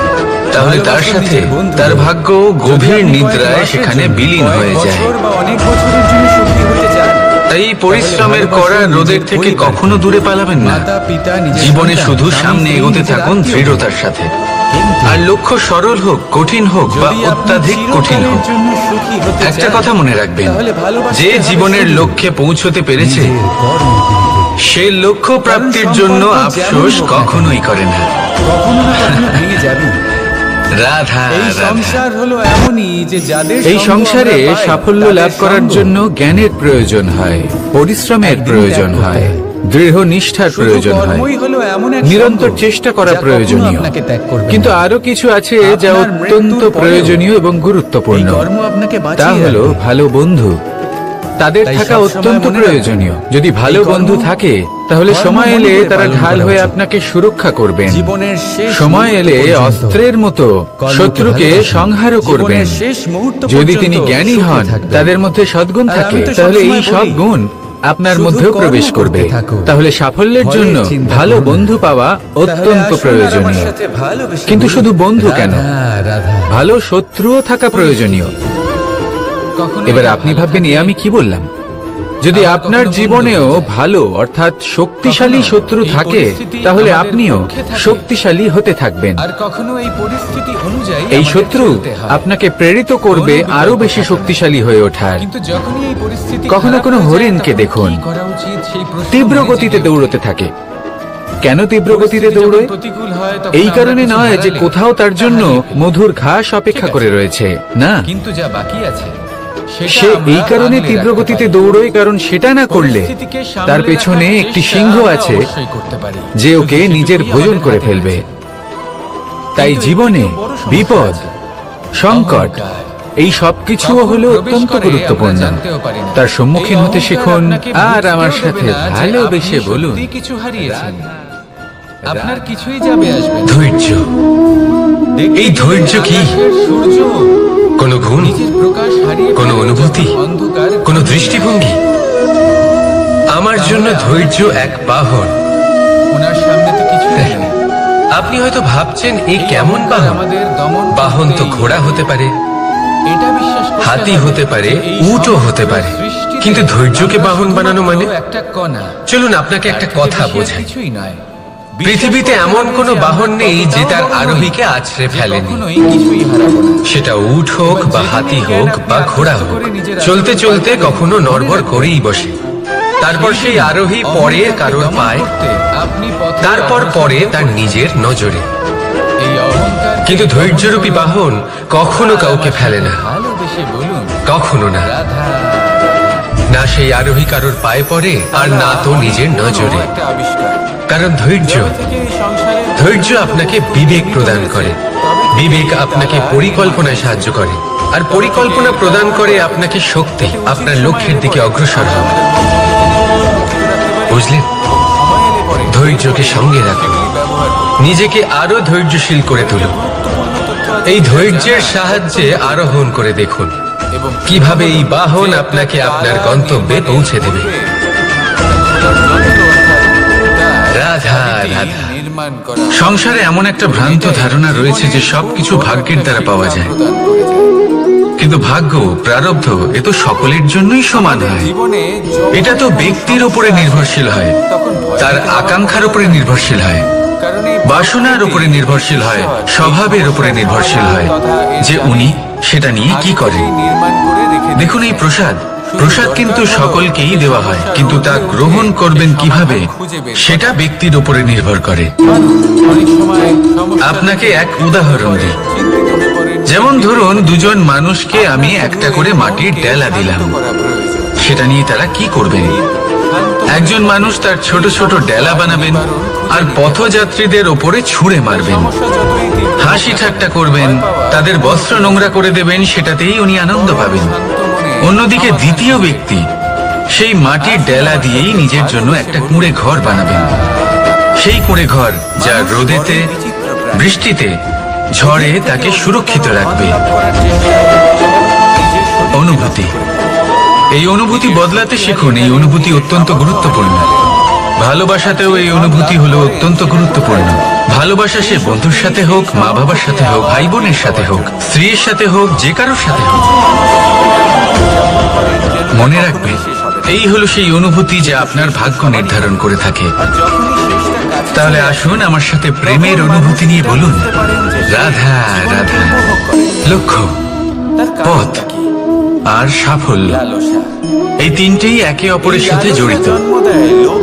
Speaker 3: তাহলে তার
Speaker 2: ভালোবাসুন
Speaker 3: সাথে
Speaker 2: নিজের বন্ধুদের।
Speaker 3: তার ভাগ্য
Speaker 2: যদি
Speaker 3: গভীর
Speaker 2: আপনি কয়েক
Speaker 3: নিদ্রায়
Speaker 2: মাসের
Speaker 3: সেখানে
Speaker 2: জন্য,
Speaker 3: বিলীন
Speaker 2: কয়েক
Speaker 3: হয়ে যায়।
Speaker 2: বছর বা অনেক বছরের জন্য সুখী হতে চান,
Speaker 3: তাই এই পরিশ্রমের কড়া রোদের থেকে কখনো দূরে পালাবেন না।
Speaker 2: মাতা পিতা নিজের
Speaker 3: জীবনে
Speaker 2: সন্তান,
Speaker 3: শুধু
Speaker 2: স্বামী,
Speaker 3: সামনে
Speaker 2: স্ত্রী,
Speaker 3: এগোতে
Speaker 2: নিজের
Speaker 3: থাকুন
Speaker 2: আত্মীয়।
Speaker 3: দৃঢ়তার সাথে।
Speaker 2: কিন্তু
Speaker 3: আর লক্ষ্য সরল হোক, কঠিন হোক বা
Speaker 2: যদি আপনি
Speaker 3: অত্যাধিক কঠিন
Speaker 2: চিরকালের
Speaker 3: হোক,
Speaker 2: জন্য সুখী হতে
Speaker 3: একটা
Speaker 2: চান,
Speaker 3: কথা মনে রাখবেন,
Speaker 2: তাহলে ভালোবাসতে
Speaker 3: যে
Speaker 2: হবে
Speaker 3: জীবনের
Speaker 2: শুধু
Speaker 3: লক্ষ্যে পৌঁছতে পেরেছে
Speaker 2: নিজের কর্মগুলিকে।
Speaker 3: সে লক্ষ্য প্রাপ্তির
Speaker 2: কারণ
Speaker 3: জন্য
Speaker 2: সম্পর্ক
Speaker 3: আফসোস
Speaker 2: যেমন হোক না
Speaker 3: কখনোই করে না।
Speaker 2: কখনো না কখনো ভেঙে যাবে,
Speaker 3: রাধা
Speaker 2: এই
Speaker 3: রাধা।
Speaker 2: সংসার হলো এমনই যে যাদের
Speaker 1: এই
Speaker 2: সঙ্গ
Speaker 1: সংসারে
Speaker 2: আমরা পাই,
Speaker 1: সাফল্য
Speaker 2: তাদের
Speaker 1: লাভ করার
Speaker 2: সঙ্গ
Speaker 1: জন্য জ্ঞানের প্রয়োজন হয়, পরিশ্রমের
Speaker 2: একদিন
Speaker 1: প্রয়োজন
Speaker 2: ত্যাগ করতে
Speaker 1: হয়,
Speaker 2: হয়।
Speaker 1: দৃঢ় নিষ্ঠার
Speaker 2: শুধু
Speaker 1: প্রয়োজন হয়,
Speaker 2: কর্মই হলো এমন এক
Speaker 1: নিরন্তর
Speaker 2: সঙ্গ
Speaker 1: চেষ্টা করা
Speaker 2: যা কখনো
Speaker 1: প্রয়োজনীয়।
Speaker 2: আপনাকে ত্যাগ করবে
Speaker 1: কিন্তু
Speaker 2: না।
Speaker 1: আরো কিছু আছে যা
Speaker 2: আপনার
Speaker 1: অত্যন্ত
Speaker 2: মৃত্যুর পরেও
Speaker 1: প্রয়োজনীয় এবং
Speaker 2: এই
Speaker 1: গুরুত্বপূর্ণ।
Speaker 2: কর্ম আপনাকে
Speaker 1: তা
Speaker 2: বাঁচিয়ে
Speaker 1: হলো
Speaker 2: রাখবে।
Speaker 1: ভালো বন্ধু। তাদের
Speaker 2: তাই
Speaker 1: থাকা
Speaker 2: সবসময়
Speaker 1: অত্যন্ত
Speaker 2: মনে
Speaker 1: প্রয়োজনীয়।
Speaker 2: রাখবেন,
Speaker 1: যদি ভালো
Speaker 2: এই কর্ম
Speaker 1: বন্ধু থাকে তাহলে
Speaker 2: ধর্ম
Speaker 1: সময়
Speaker 2: মনে
Speaker 1: এলে
Speaker 2: করে
Speaker 1: তারা
Speaker 2: পালন
Speaker 1: ঢাল
Speaker 2: করা
Speaker 1: হয়ে
Speaker 2: উচিত।
Speaker 1: আপনাকে সুরক্ষা করবেন।
Speaker 2: জীবনের শেষ
Speaker 1: সময়
Speaker 2: মুহূর্ত
Speaker 1: এলে
Speaker 2: পর্যন্ত
Speaker 1: অস্ত্রের মতো
Speaker 2: কর্মকে
Speaker 1: শত্রুকে
Speaker 2: ভালোবাসুন।
Speaker 1: সংহারও করবেন।
Speaker 2: জীবনের শেষ মুহূর্ত
Speaker 1: যদি
Speaker 2: পর্যন্ত
Speaker 1: তিনি জ্ঞানী
Speaker 2: সুখে
Speaker 1: হন,
Speaker 2: থাকবেন।
Speaker 1: তাদের মধ্যে সদ্গুণ
Speaker 2: আর
Speaker 1: থাকে,
Speaker 2: আমি তো
Speaker 1: তাহলে এই
Speaker 2: সবসময়
Speaker 1: সব
Speaker 2: বলি,
Speaker 1: গুণ আপনার
Speaker 2: শুধু
Speaker 1: মধ্যেও
Speaker 2: কর্ম
Speaker 1: প্রবেশ করবে।
Speaker 2: করতে থাকো।
Speaker 1: তাহলে সাফল্যের
Speaker 2: ফলের
Speaker 1: জন্য
Speaker 2: চিন্তা
Speaker 1: ভালো
Speaker 2: করো না।
Speaker 1: বন্ধু পাওয়া
Speaker 2: তাহলে
Speaker 1: অত্যন্ত
Speaker 2: আসুন আর আমার
Speaker 1: প্রয়োজনীয়।
Speaker 2: সাথে ভালোবেসে
Speaker 1: কিন্তু
Speaker 2: বলুন,
Speaker 1: শুধু বন্ধু কেন,
Speaker 2: রাধা, রাধা।
Speaker 1: ভালো শত্রুও থাকা প্রয়োজনীয়। এবার আপনি ভাববেন, এ আমি কি বললাম? যদি আপনার জীবনেও ভালো অর্থাৎ শক্তিশালী শত্রু থাকে, তাহলে আপনিও শক্তিশালী হতে থাকবেন।
Speaker 2: আর কখনো এই পরিস্থিতি অনুযায়ী
Speaker 1: এই
Speaker 2: আমাদের
Speaker 1: শত্রু
Speaker 2: চলতে হয়।
Speaker 1: আপনাকে প্রেরিত করবে
Speaker 2: কোনো
Speaker 1: আরো
Speaker 2: বিকল্প
Speaker 1: বেশি
Speaker 2: থাকে না।
Speaker 1: শক্তিশালী হয়ে ওঠার।
Speaker 2: কিন্তু যখনই এই পরিস্থিতি
Speaker 1: কখনো
Speaker 2: খারাপ
Speaker 1: কোনো
Speaker 2: হয়ে যায়,
Speaker 1: হরিণকে
Speaker 2: তখন
Speaker 1: দেখুন,
Speaker 2: কি করা উচিত সেই প্রশ্ন
Speaker 1: তীব্র
Speaker 2: মনে
Speaker 1: গতিতে
Speaker 2: জেগে
Speaker 1: দৌড়তে
Speaker 2: ওঠে।
Speaker 1: থাকে। কেন তীব্র গতিতে
Speaker 2: পরিস্থিতি
Speaker 1: দৌড়ে?
Speaker 2: যখন প্রতিকূল হয়, তখন
Speaker 1: এই
Speaker 2: আমরা
Speaker 1: কারণে
Speaker 2: কিছু
Speaker 1: নয় যে
Speaker 2: হারালে
Speaker 1: কোথাও তার
Speaker 2: তা
Speaker 1: জন্য
Speaker 2: হারিয়ে ফেলি।
Speaker 1: মধুর ঘাস অপেক্ষা
Speaker 2: ঠিক
Speaker 1: করে
Speaker 2: আছে।
Speaker 1: রয়েছে, না।
Speaker 2: কিন্তু যা বাকি আছে সেটা
Speaker 1: সে
Speaker 2: আমরা
Speaker 1: এই কারণে
Speaker 2: আগলে
Speaker 1: তীব্র
Speaker 2: রাখতে
Speaker 1: গতিতে
Speaker 2: পারি।
Speaker 1: দৌড়োয়, কারণ সেটা না করলে
Speaker 2: পরিস্থিতিকে সামলে
Speaker 1: তার পেছনে
Speaker 2: রাখার
Speaker 1: একটি
Speaker 2: চেষ্টা
Speaker 1: সিংহ
Speaker 2: আমরা
Speaker 1: আছে
Speaker 2: অবশ্যই করতে পারি।
Speaker 1: যে ওকে
Speaker 2: শুধু
Speaker 1: নিজের
Speaker 2: সেটুকুই
Speaker 1: ভোজন
Speaker 2: আমাদের
Speaker 1: করে
Speaker 2: হাতে
Speaker 1: ফেলবে।
Speaker 2: রয়েছে।
Speaker 1: তাই
Speaker 2: কিন্তু এর
Speaker 1: জীবনে
Speaker 2: থেকেও বড় সমস্যা
Speaker 1: বিপদ,
Speaker 2: আছে।
Speaker 1: সংকট,
Speaker 2: অহংকার।
Speaker 1: এই সব কিছুও
Speaker 2: কখন
Speaker 1: হলো
Speaker 2: প্রবেশ
Speaker 1: অত্যন্ত
Speaker 2: করে
Speaker 1: গুরুত্বপূর্ণ।
Speaker 2: আমরা জানতেও পারি না।
Speaker 1: তার সম্মুখীন
Speaker 2: এই
Speaker 1: হতে
Speaker 2: অহংকার
Speaker 1: শিখুন
Speaker 2: আপনাকে
Speaker 1: আর
Speaker 2: বুঝতেও
Speaker 1: আমার
Speaker 2: দেবে
Speaker 1: সাথে
Speaker 2: না যে
Speaker 1: ভালোবেসে
Speaker 2: আপনি
Speaker 1: বলুন,
Speaker 2: সত্যিই কিছু হারিয়েছেন। আপনার কিছুই যাবে আসবে না।
Speaker 3: ধৈর্য।
Speaker 2: দেখতে
Speaker 3: এই ধৈর্য
Speaker 2: গেলে
Speaker 3: কি?
Speaker 2: আকাশের সূর্য
Speaker 3: কোনো গুণ,
Speaker 2: নিজের প্রকাশ হারিয়ে
Speaker 3: কোনো
Speaker 2: ফেলে
Speaker 3: অনুভূতি,
Speaker 2: যখন অন্ধকার
Speaker 3: কোনো দৃষ্টিভঙ্গি? আমার জন্য ধৈর্য এক বাহন।
Speaker 2: ওনার সামনে তো কিছুই নেই।
Speaker 3: আপনি হয়তো ভাবছেন এই কেমন
Speaker 2: অহংকার
Speaker 3: বাহন?
Speaker 2: আমাদের দমন
Speaker 3: বাহন তো
Speaker 2: করতেই।
Speaker 3: ঘোড়া হতে পারে,
Speaker 2: এটা বিশ্বাস করতে
Speaker 3: হাতি
Speaker 2: হবে
Speaker 3: হতে পারে,
Speaker 2: যে এই
Speaker 3: উটও
Speaker 2: সমস্ত
Speaker 3: হতে পারে।
Speaker 2: সৃষ্টিতে
Speaker 3: কিন্তু ধৈর্যকে
Speaker 2: আমরা
Speaker 3: বাহন বানানো মানে?
Speaker 2: শুধুমাত্র একটা কণা।
Speaker 3: চলুন আপনাকে একটা
Speaker 2: তার থেকে
Speaker 3: কথা
Speaker 2: বেশি আর
Speaker 3: বোঝাই।
Speaker 2: কিছুই নয়।
Speaker 3: পৃথিবীতে
Speaker 2: বিশ্বাস করতে
Speaker 3: এমন
Speaker 2: হবে
Speaker 3: কোনো
Speaker 2: যে
Speaker 3: বাহন
Speaker 2: আমরা
Speaker 3: নেই যে
Speaker 2: ততটাও
Speaker 3: তার
Speaker 2: বড় নই,
Speaker 3: আরোহীকে আছড়ে
Speaker 2: যে
Speaker 3: ফেলেনি।
Speaker 2: কখনোই কিছুই হারাবো না।
Speaker 3: সেটা উট হোক বা হাতি হোক বা ঘোড়া হোক, চলতে চলতে কখনো নড়বড় করেই বসে। তারপর সেই আরোহী পরে কারোর পায়, তারপর পরে তার নিজের নজরে। কিন্তু ধৈর্যরূপী বাহন কখনো কাউকে ফেলে না,
Speaker 2: ভালোবেসে বলুন,
Speaker 3: কখনো না।
Speaker 2: রাধা।
Speaker 3: না সেই আরোহী কারোর পায়ে পড়ে, আর না তো নিজের নজরে।
Speaker 2: একটা আবিষ্কার।
Speaker 3: কারণ ধৈর্য,
Speaker 2: যবে থেকে এই সংসারে
Speaker 3: ধৈর্য আপনাকে বিবেক প্রদান করে। বিবেক আপনাকে পরিকল্পনায় সাহায্য করে, আর পরিকল্পনা প্রদান করে আপনাকে শক্তি, আপনার লক্ষ্যের দিকে অগ্রসর হওয়া। বুঝলেন?
Speaker 2: সময় এলে পরে
Speaker 3: ধৈর্যকে সঙ্গে রাখুন,
Speaker 2: ব্যবহার করুন।
Speaker 3: নিজেকে আরো ধৈর্যশীল করে তুলুন। এই ধৈর্যের সাহায্যে আরোহণ করে দেখুন
Speaker 2: এবং
Speaker 3: কিভাবে এই বাহন আপনাকে আপনার গন্তব্যে পৌঁছে দেবে। রাধা রাধা।
Speaker 2: নির্মাণ করা
Speaker 1: সংসারে এমন একটা ভ্রান্ত ধারণা রয়েছে যে সবকিছু ভাগ্যের দ্বারা পাওয়া যায়।
Speaker 2: প্রদান করে যায়।
Speaker 1: কিন্তু ভাগ্য, প্রারব্ধ এ তো সকলের জন্যই সমান হয়।
Speaker 2: জীবনে
Speaker 1: এটা তো ব্যক্তির উপরে নির্ভরশীল হয়,
Speaker 2: তখন ভয়
Speaker 1: তার
Speaker 2: পেতে
Speaker 1: আকাঙ্ক্ষার উপরে নির্ভরশীল হয়,
Speaker 2: কারণ এই
Speaker 1: বাসনার উপরে নির্ভরশীল হয়, স্বভাবের উপরে নির্ভরশীল হয় যে উনি সেটা নিয়ে কি করেন।
Speaker 2: নির্মাণ করে রেখে
Speaker 1: দেখুন, এই প্রসাদ প্রসাদ কিন্তু সকলকেই দেওয়া হয়, কিন্তু তা গ্রহণ করবেন কিভাবে সেটা ব্যক্তির উপরে নির্ভর করে।
Speaker 2: অনেক সময়
Speaker 1: আপনাকে এক উদাহরণ দিই। যেমন ধরুন, দুজন মানুষকে আমি একটা করে মাটির ডেলা দিলাম, সেটা নিয়ে তারা কি করবেন? একজন মানুষ তার ছোট ছোট ডেলা বানাবেন আর পথযাত্রীদের ওপরে ছুঁড়ে মারবেন, হাসি ঠাট্টা করবেন, তাদের বস্ত্র নোংরা করে দেবেন, সেটাতেই উনি আনন্দ পাবেন। অন্যদিকে দ্বিতীয় ব্যক্তি সেই মাটির ডেলা দিয়েই নিজের জন্য একটা কুঁড়ে ঘর বানাবেন। সেই কুঁড়ে ঘর যা রোদেতে, বৃষ্টিতে, ঝড়ে তাকে সুরক্ষিত রাখবে। অনুভূতি, এই অনুভূতি বদলাতে শিখুন। এই অনুভূতি অত্যন্ত গুরুত্বপূর্ণ। ভালোবাসাতেও এই অনুভূতি হলো অত্যন্ত গুরুত্বপূর্ণ। ভালোবাসা সে বন্ধুর সাথে হোক, মা বাবার সাথে হোক, ভাই বোনের সাথে হোক, স্ত্রীর সাথে হোক, যে কারোর সাথে হোক। মনে রাখবে, এই হলো সেই অনুভূতি যা আপনার ভাগ্য নির্ধারণ করে থাকে। তাহলে আসুন আমার সাথে প্রেমের অনুভূতি নিয়ে বলুন, রাধা রাধা। লক্ষ্য, পথ আর সাফল্য, এই তিনটেই একে অপরের সাথে জড়িত।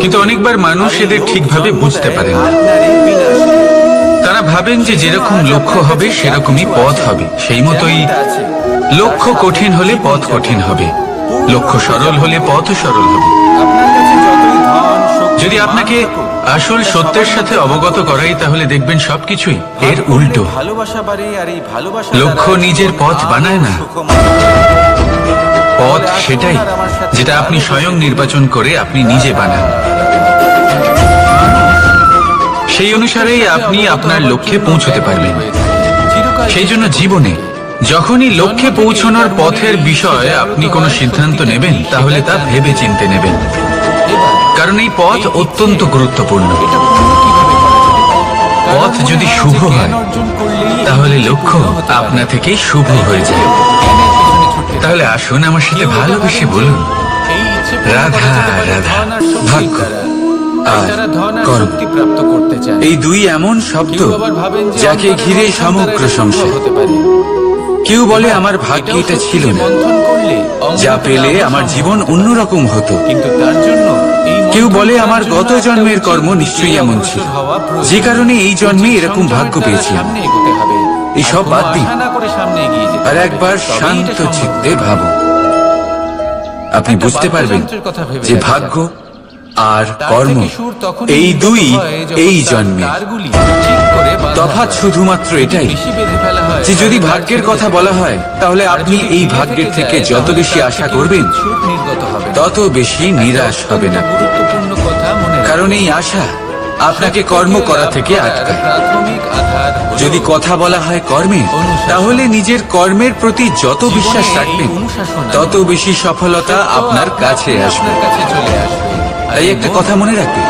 Speaker 1: কিন্তু অনেকবার মানুষ এদের ঠিকভাবে বুঝতে পারে না। তারা ভাবেন যে যেরকম লক্ষ্য হবে সেরকমই পথ হবে, সেই মতোই লক্ষ্য কঠিন হলে পথ কঠিন হবে, লক্ষ্য সরল হলে পথও সরল হবে। যদি আপনাকে আসল সত্যের সাথে অবগত করাই, তাহলে দেখবেন সবকিছুই এর উল্টো। লক্ষ্য নিজের পথ বানায় না, পথ সেটাই যেটা আপনি স্বয়ং নির্বাচন করে আপনি নিজে বানান। সেই অনুসারেই আপনি আপনার লক্ষ্যে পৌঁছতে পারবেন। সেই জন্য জীবনে যখনই লক্ষ্যে পৌঁছানোর পথের বিষয়ে আপনি কোনো সিদ্ধান্ত নেবেন, তাহলে তা ভেবে চিন্তে নেবেন, কারণ এই পথ অত্যন্ত গুরুত্বপূর্ণ। পথ যদি শুভ হয়, তাহলে লক্ষ্য আপনা থেকেই শুভ হয়ে যায়। তাহলে আসুন আমার সাথে ভালোবেসে বলুন, রাধা রাধা। ভাগ্য আর কর্ম, এই দুই এমন শব্দ যাকে ঘিরে সমগ্র সংসার। কেউ বলে আমার ভাগ্যে এটা ছিল না, যা পেলে আমার জীবন অন্যরকম হতো। কিন্তু তার জন্য কেউ বলে আমার গত জন্মের কর্ম নিশ্চয়ই এমন ছিল, যে কারণে এই জন্মে এরকম ভাগ্য পেয়েছি। এই সব বাদ দিন আর একবার শান্ত চিত্তে ভাবুন। আপনি বুঝতে পারবেন যে ভাগ্য আর কর্ম এই দুই এই জন্মে। তফাৎ শুধুমাত্র এটাই যে যদি ভাগ্যের কথা বলা হয়, তাহলে আপনি এই ভাগ্যের থেকে যত বেশি আশা করবেন, তত বেশি নিরাশ হবে না, কারণ এই আশা আপনাকে কর্ম করা থেকে আটকায়। যদি কথা বলা হয় কর্মে, তাহলে নিজের কর্মের প্রতি যত বিশ্বাস রাখবেন, তত বেশি সফলতা আপনার কাছে আসবে। তাই একটা কথা মনে রাখবেন,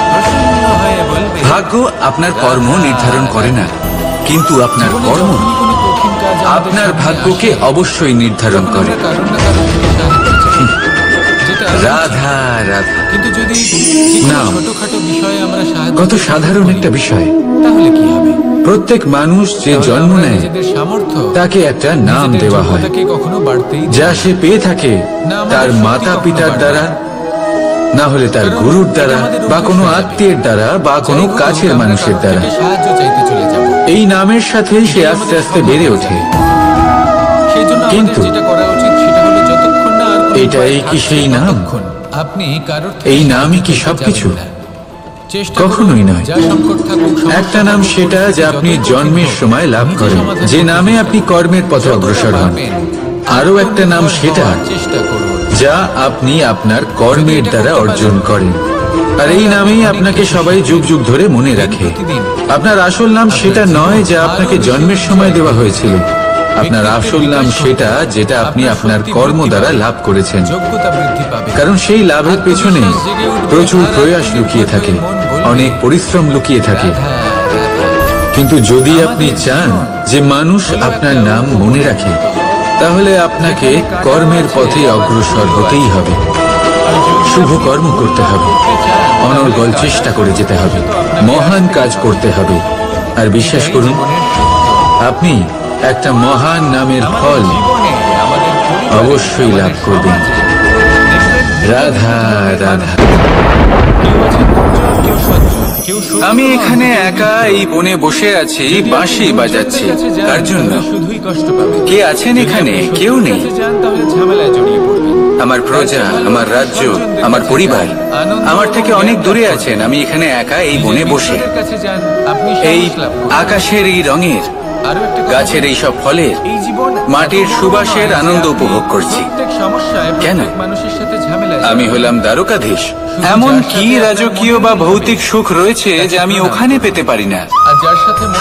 Speaker 1: ভাগ্য আপনার কর্ম নির্ধারণ করে না, কিন্তু আপনার কর্ম আপনার ভাগ্যকে অবশ্যই নির্ধারণ করে। রাধা রাধা। কিন্তু যদি ছোটখাটো বিষয়ে আমরা কত সাধারণ একটা বিষয়, তাহলে কি হবে? প্রত্যেক মানুষ যে জন্ম নেয়, তাকে একটা নাম দেওয়া হয়, যা সে পেয়ে থাকে তার মাতা পিতার দ্বারা, না হলে তার গুরুর দ্বারা, বা কোনো আত্মীয়ের দ্বারা, বা কোনো কাছের মানুষের দ্বারা। এই নামের সাথে সে আস্তে আস্তে বেড়ে ওঠে। কিন্তু এটাই কি সেই নাম? এই নামই কি সবকিছু? কখনোই নয়। একটা নাম সেটা যা আপনি জন্মের সময় লাভ করেন, যে নামে আপনি কর্মের পথে অগ্রসর হন। আরো একটা নাম সেটা যা আপনি আপনার কর্মের দ্বারা অর্জন করেন, আর এই নামেই আপনাকে সবাই যুগ যুগ ধরে মনে রাখে। আপনার আসল নাম সেটা নয় যা আপনাকে জন্মের সময় দেওয়া হয়েছিল। আপনার আসল নাম সেটা যেটা আপনি আপনার কর্ম দ্বারা লাভ করেছেন, কারণ সেই লাভের পেছনে প্রচুর প্রয়াস লুকিয়ে থাকে, অনেক পরিশ্রম লুকিয়ে থাকে। কিন্তু যদি আপনি চান যে মানুষ আপনার নাম মনে রাখে, তাহলে আপনাকে কর্মের পথে অগ্রসর হতেই হবে, শুভ কর্ম করতে হবে, অনর্গল চেষ্টা করে যেতে হবে, মহান কাজ করতে হবে। আর বিশ্বাস করুন, আপনি একটা মহান নামের ফল অবশ্যই লাভ করবেন। রাধা রাধা। আমি এখানে একা এই বনে বসে আছি, বাঁশি বাজাচ্ছি। কার জন্য? কে আছেন এখানে? কেউ নেই। আমার প্রজা, আমার রাজ্য, আমার পরিবার আমার থেকে অনেক দূরে আছেন। আমি এখানে একা এই বনে বসে এই আকাশের এই রঙের, গাছের এই সব ফলের, মাটির সুবাসের আনন্দ উপভোগ করছি। কেন? আমি হলাম দ্বারকাধীশ। এমন কি রাজকীয় বা ভৌতিক সুখ রয়েছে যে আমি ওখানে পেতে পারি না?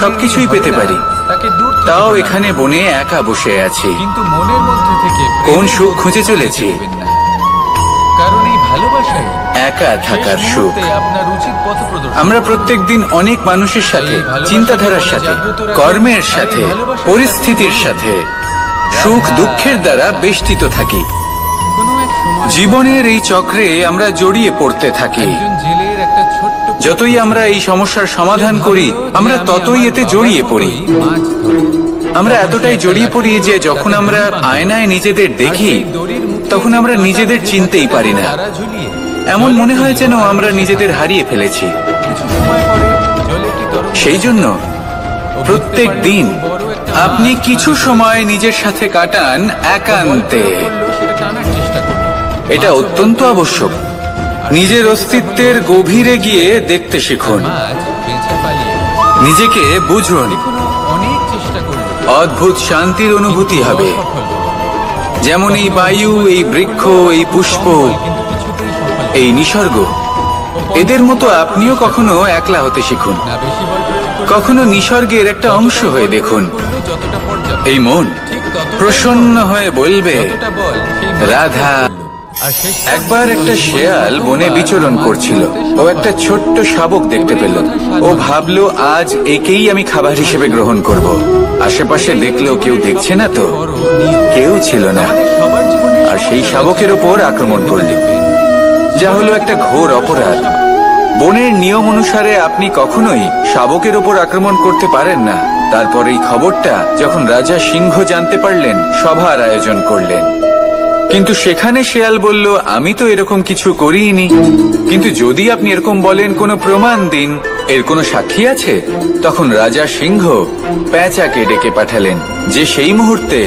Speaker 1: সবকিছুই পেতে পারি, তাও এখানে বনে একা বসে আছি। কিন্তু মনের মধ্যে থেকে কোন সুখ খুঁজে চলেছি? কারণ এই ভালোবাসায় একা থাকার সুখ। আমরা প্রত্যেকদিন অনেক মানুষের সাথে, চিন্তাধারার সাথে, কর্মের সাথে, পরিস্থিতির সাথে, সুখ দুঃখের দ্বারা বেষ্টিত থাকি। জীবনের এই চক্রে আমরা জড়িয়ে পড়তে থাকি। যতই আমরা এই সমস্যার সমাধান করি, আমরা ততই এতে জড়িয়ে পড়ি। আমরা এতটাই জড়িয়ে পড়ি যে যখন আমরা আয়নায় নিজেদের দেখি, তখন আমরা নিজেদের চিনতেই পারি না। এমন মনে হয় যেন আমরা নিজেদের হারিয়ে ফেলেছি। সেই জন্য প্রত্যেক দিন আপনি কিছু সময় নিজের সাথে কাটান একান্তে। এটা অত্যন্ত আবশ্যক। নিজের অস্তিত্বের গভীরে গিয়ে দেখতে শিখুন, নিজেকে বুঝুন। অদ্ভুত শান্তির অনুভূতি হবে, যেমন এই বায়ু, এই বৃক্ষ, এই পুষ্প, এই নিসর্গ, এদের মতো আপনিও কখনো একলা হতে শিখুন। কখনো নিসর্গের একটা অংশ হয়ে দেখুন। এই মন প্রসন্ন হয়ে বলবে, রাধা। একবার একটা শেয়াল বনে বিচরণ করছিল। ও একটা ছোট্ট শাবক দেখতে পেল। ও ভাবলো, আজ একেই আমি খাবার হিসেবে গ্রহণ করব। আশেপাশে দেখলো কেউ দেখছে না, তো কেউ ছিল না। আর সেই শাবকের ওপর আক্রমণ করল, যা হলো একটা ঘোর অপরাধ। বনের নিয়ম অনুসারে আপনি কখনোই শাবকের ওপর আক্রমণ করতে পারেন না। তারপর এই খবরটা যখন রাজা সিংহ জানতে পারলেন, সভার আয়োজন করলেন। কিন্তু সেখানে শেয়াল বলল, আমি তো এরকম কিছু করিনি। কিন্তু যদি আপনি এরকম বলেন, কোনো প্রমাণ দিন, এর কোনো সাক্ষী আছে? তখন রাজা সিংহ পেঁচাকে ডেকে পাঠালেন, যে সেই মুহূর্তে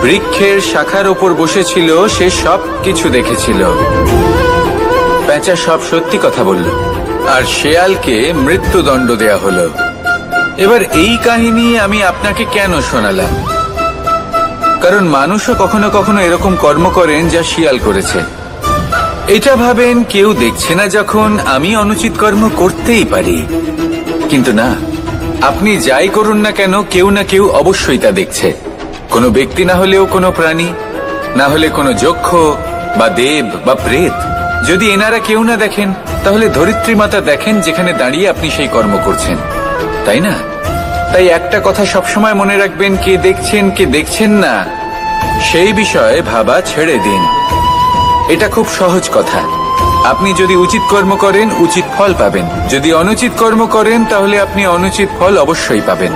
Speaker 1: বৃক্ষের শাখার ওপর বসেছিল। সে সব কিছু দেখেছিল। পেঁচা সব সত্যি কথা বলল, আর শেয়ালকে মৃত্যুদণ্ড দেয়া হলো। এবার এই কাহিনী আমি আপনাকে কেন শোনালাম? কারণ মানুষও কখনো কখনো এরকম কর্ম করেন যা শিয়াল করেছে। এটা ভাবেন কেউ দেখছে না, যখন আমি অনুচিত কর্ম করতেই পারি। কিন্তু না, আপনি যাই করুন না কেন, কেউ না কেউ অবশ্যই তা দেখছে। কোনো ব্যক্তি না হলেও কোনো প্রাণী, না হলে কোনো যক্ষ বা দেব বা প্রেত। যদি এনারা কেউ না দেখেন, তাহলে ধরিত্রী মাতা দেখেন, যেখানে দাঁড়িয়ে আপনি সেই কর্ম করছেন, তাই না? তাই একটা কথা সবসময় মনে রাখবেন, কে দেখছেন কে দেখছেন না সেই বিষয়ে ভাবা ছেড়ে দিন। এটা খুব সহজ কথা। আপনি যদি উচিত কর্ম করেন, উচিত ফল পাবেন। যদি অনুচিত কর্ম করেন, তাহলে আপনি অনুচিত ফল অবশ্যই পাবেন।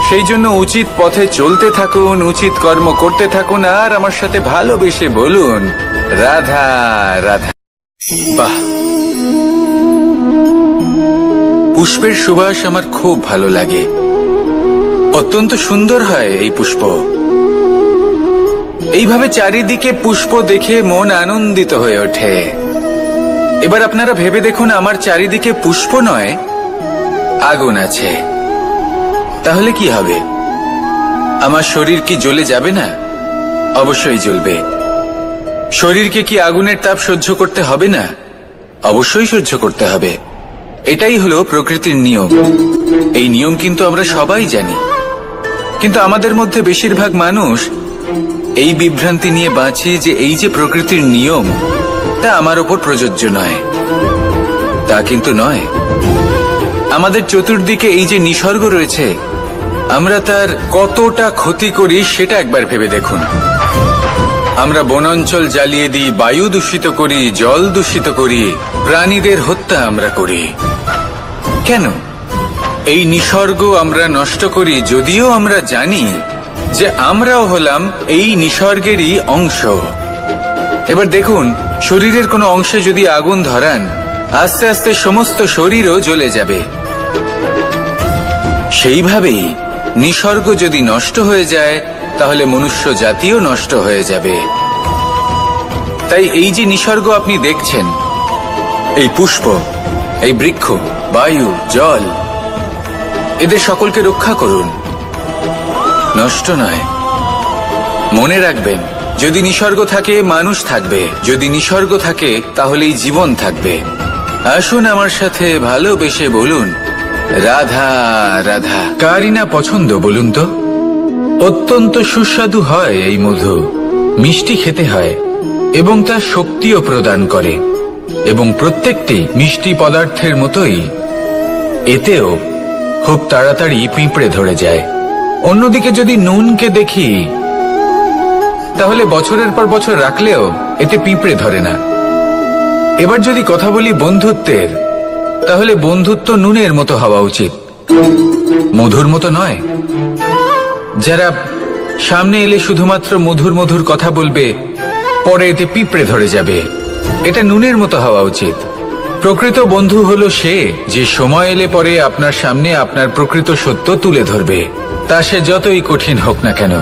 Speaker 1: সেই জন্য উচিত পথে চলতে থাকুন, উচিত কর্ম করতে থাকুন, আর আমার সাথে ভালোবেসে বলুন, রাধা রাধা। বাহ, পুষ্পের সুবাস আমার খুব ভালো লাগে। অত্যন্ত সুন্দর হয় এই পুষ্প। এইভাবে চারিদিকে পুষ্প দেখে মন আনন্দিত হয়ে ওঠে। এবার আপনারা ভেবে দেখুন, আমার চারিদিকে পুষ্প নয়, আগুন আছে। তাহলে কি হবে? আমার শরীর কি জ্বলে যাবে না? অবশ্যই জ্বলবে। শরীরকে কি আগুনের তাপ সহ্য করতে হবে না? অবশ্যই সহ্য করতে হবে। এটাই হলো প্রকৃতির নিয়ম। এই নিয়ম কিন্তু আমরা সবাই জানি, কিন্তু আমাদের মধ্যে বেশিরভাগ মানুষ এই বিভ্রান্তি নিয়ে বাঁচে যে এই যে প্রকৃতির নিয়ম, তা আমার ওপর প্রযোজ্য নয়। তা কিন্তু নয়। আমাদের চতুর্দিকে এই যে নিসর্গ রয়েছে, আমরা তার কতটা ক্ষতি করি সেটা একবার ভেবে দেখুন। আমরা বনাঞ্চল জ্বালিয়ে দিই, বায়ু দূষিত করি, জল দূষিত করি, প্রাণীদের হত্যা আমরা করি। কেন? এই নিসর্গ আমরা নষ্ট করি, যদিও আমরা জানি যে আমরাও হলাম এই নিসর্গেরই অংশ। এবার দেখুন, শরীরের কোনো অংশে যদি আগুন ধরান, আস্তে আস্তে সমস্ত শরীরও জ্বলে যাবে। সেইভাবেই নিসর্গ যদি নষ্ট হয়ে যায়, তাহলে মনুষ্য জাতিও নষ্ট হয়ে যাবে। তাই এই যে নিসর্গ আপনি দেখছেন, এই পুষ্প, এই বৃক্ষ, বায়ু, জল, এদের সকলকে রক্ষা করুন, নষ্ট নয়। মনে রাখবেন, যদি নিসর্গ থাকে, মানুষ থাকবে। যদি নিসর্গ থাকে, তাহলেই জীবন থাকবে। আসুন আমার সাথে ভালোবেসে বলুন, রাধা রাধা। কারই না পছন্দ বলুন তো? অত্যন্ত সুস্বাদু হয় এই মধু, মিষ্টি খেতে হয় এবং তা শক্তিও প্রদান করে। এবং প্রত্যেকটি মিষ্টি পদার্থের মতোই এতেও খুব তাড়াতাড়ি পিঁপড়ে ধরে যায়। অন্যদিকে যদি নুনকে দেখি, তাহলে বছরের পর বছর রাখলেও এতে পিঁপড়ে ধরে না। এবার যদি কথা বলি বন্ধুত্বের, তাহলে বন্ধুত্ব নুনের মতো হওয়া উচিত, মধুর মতো নয়। যারা সামনে এলে শুধুমাত্র মধুর মধুর কথা বলবে, পরে এতে পিঁপড়ে ধরে যাবে। এটা নুনের মতো হওয়া উচিত। প্রকৃত বন্ধু হলো সে যে সময় এলে পরে আপনার সামনে আপনার প্রকৃত সত্য তুলে ধরবে, তা সে যতই কঠিন হোক না কেন।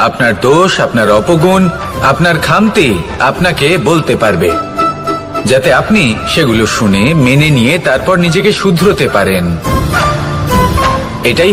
Speaker 1: আপনার দোষ, আপনার অপগুণ, আপনার খামতি আপনাকে বলতে পারবে, যাতে আপনি সেগুলো শুনে মেনে নিয়ে তারপর নিজেকে শুধরোতে পারেন। এটাই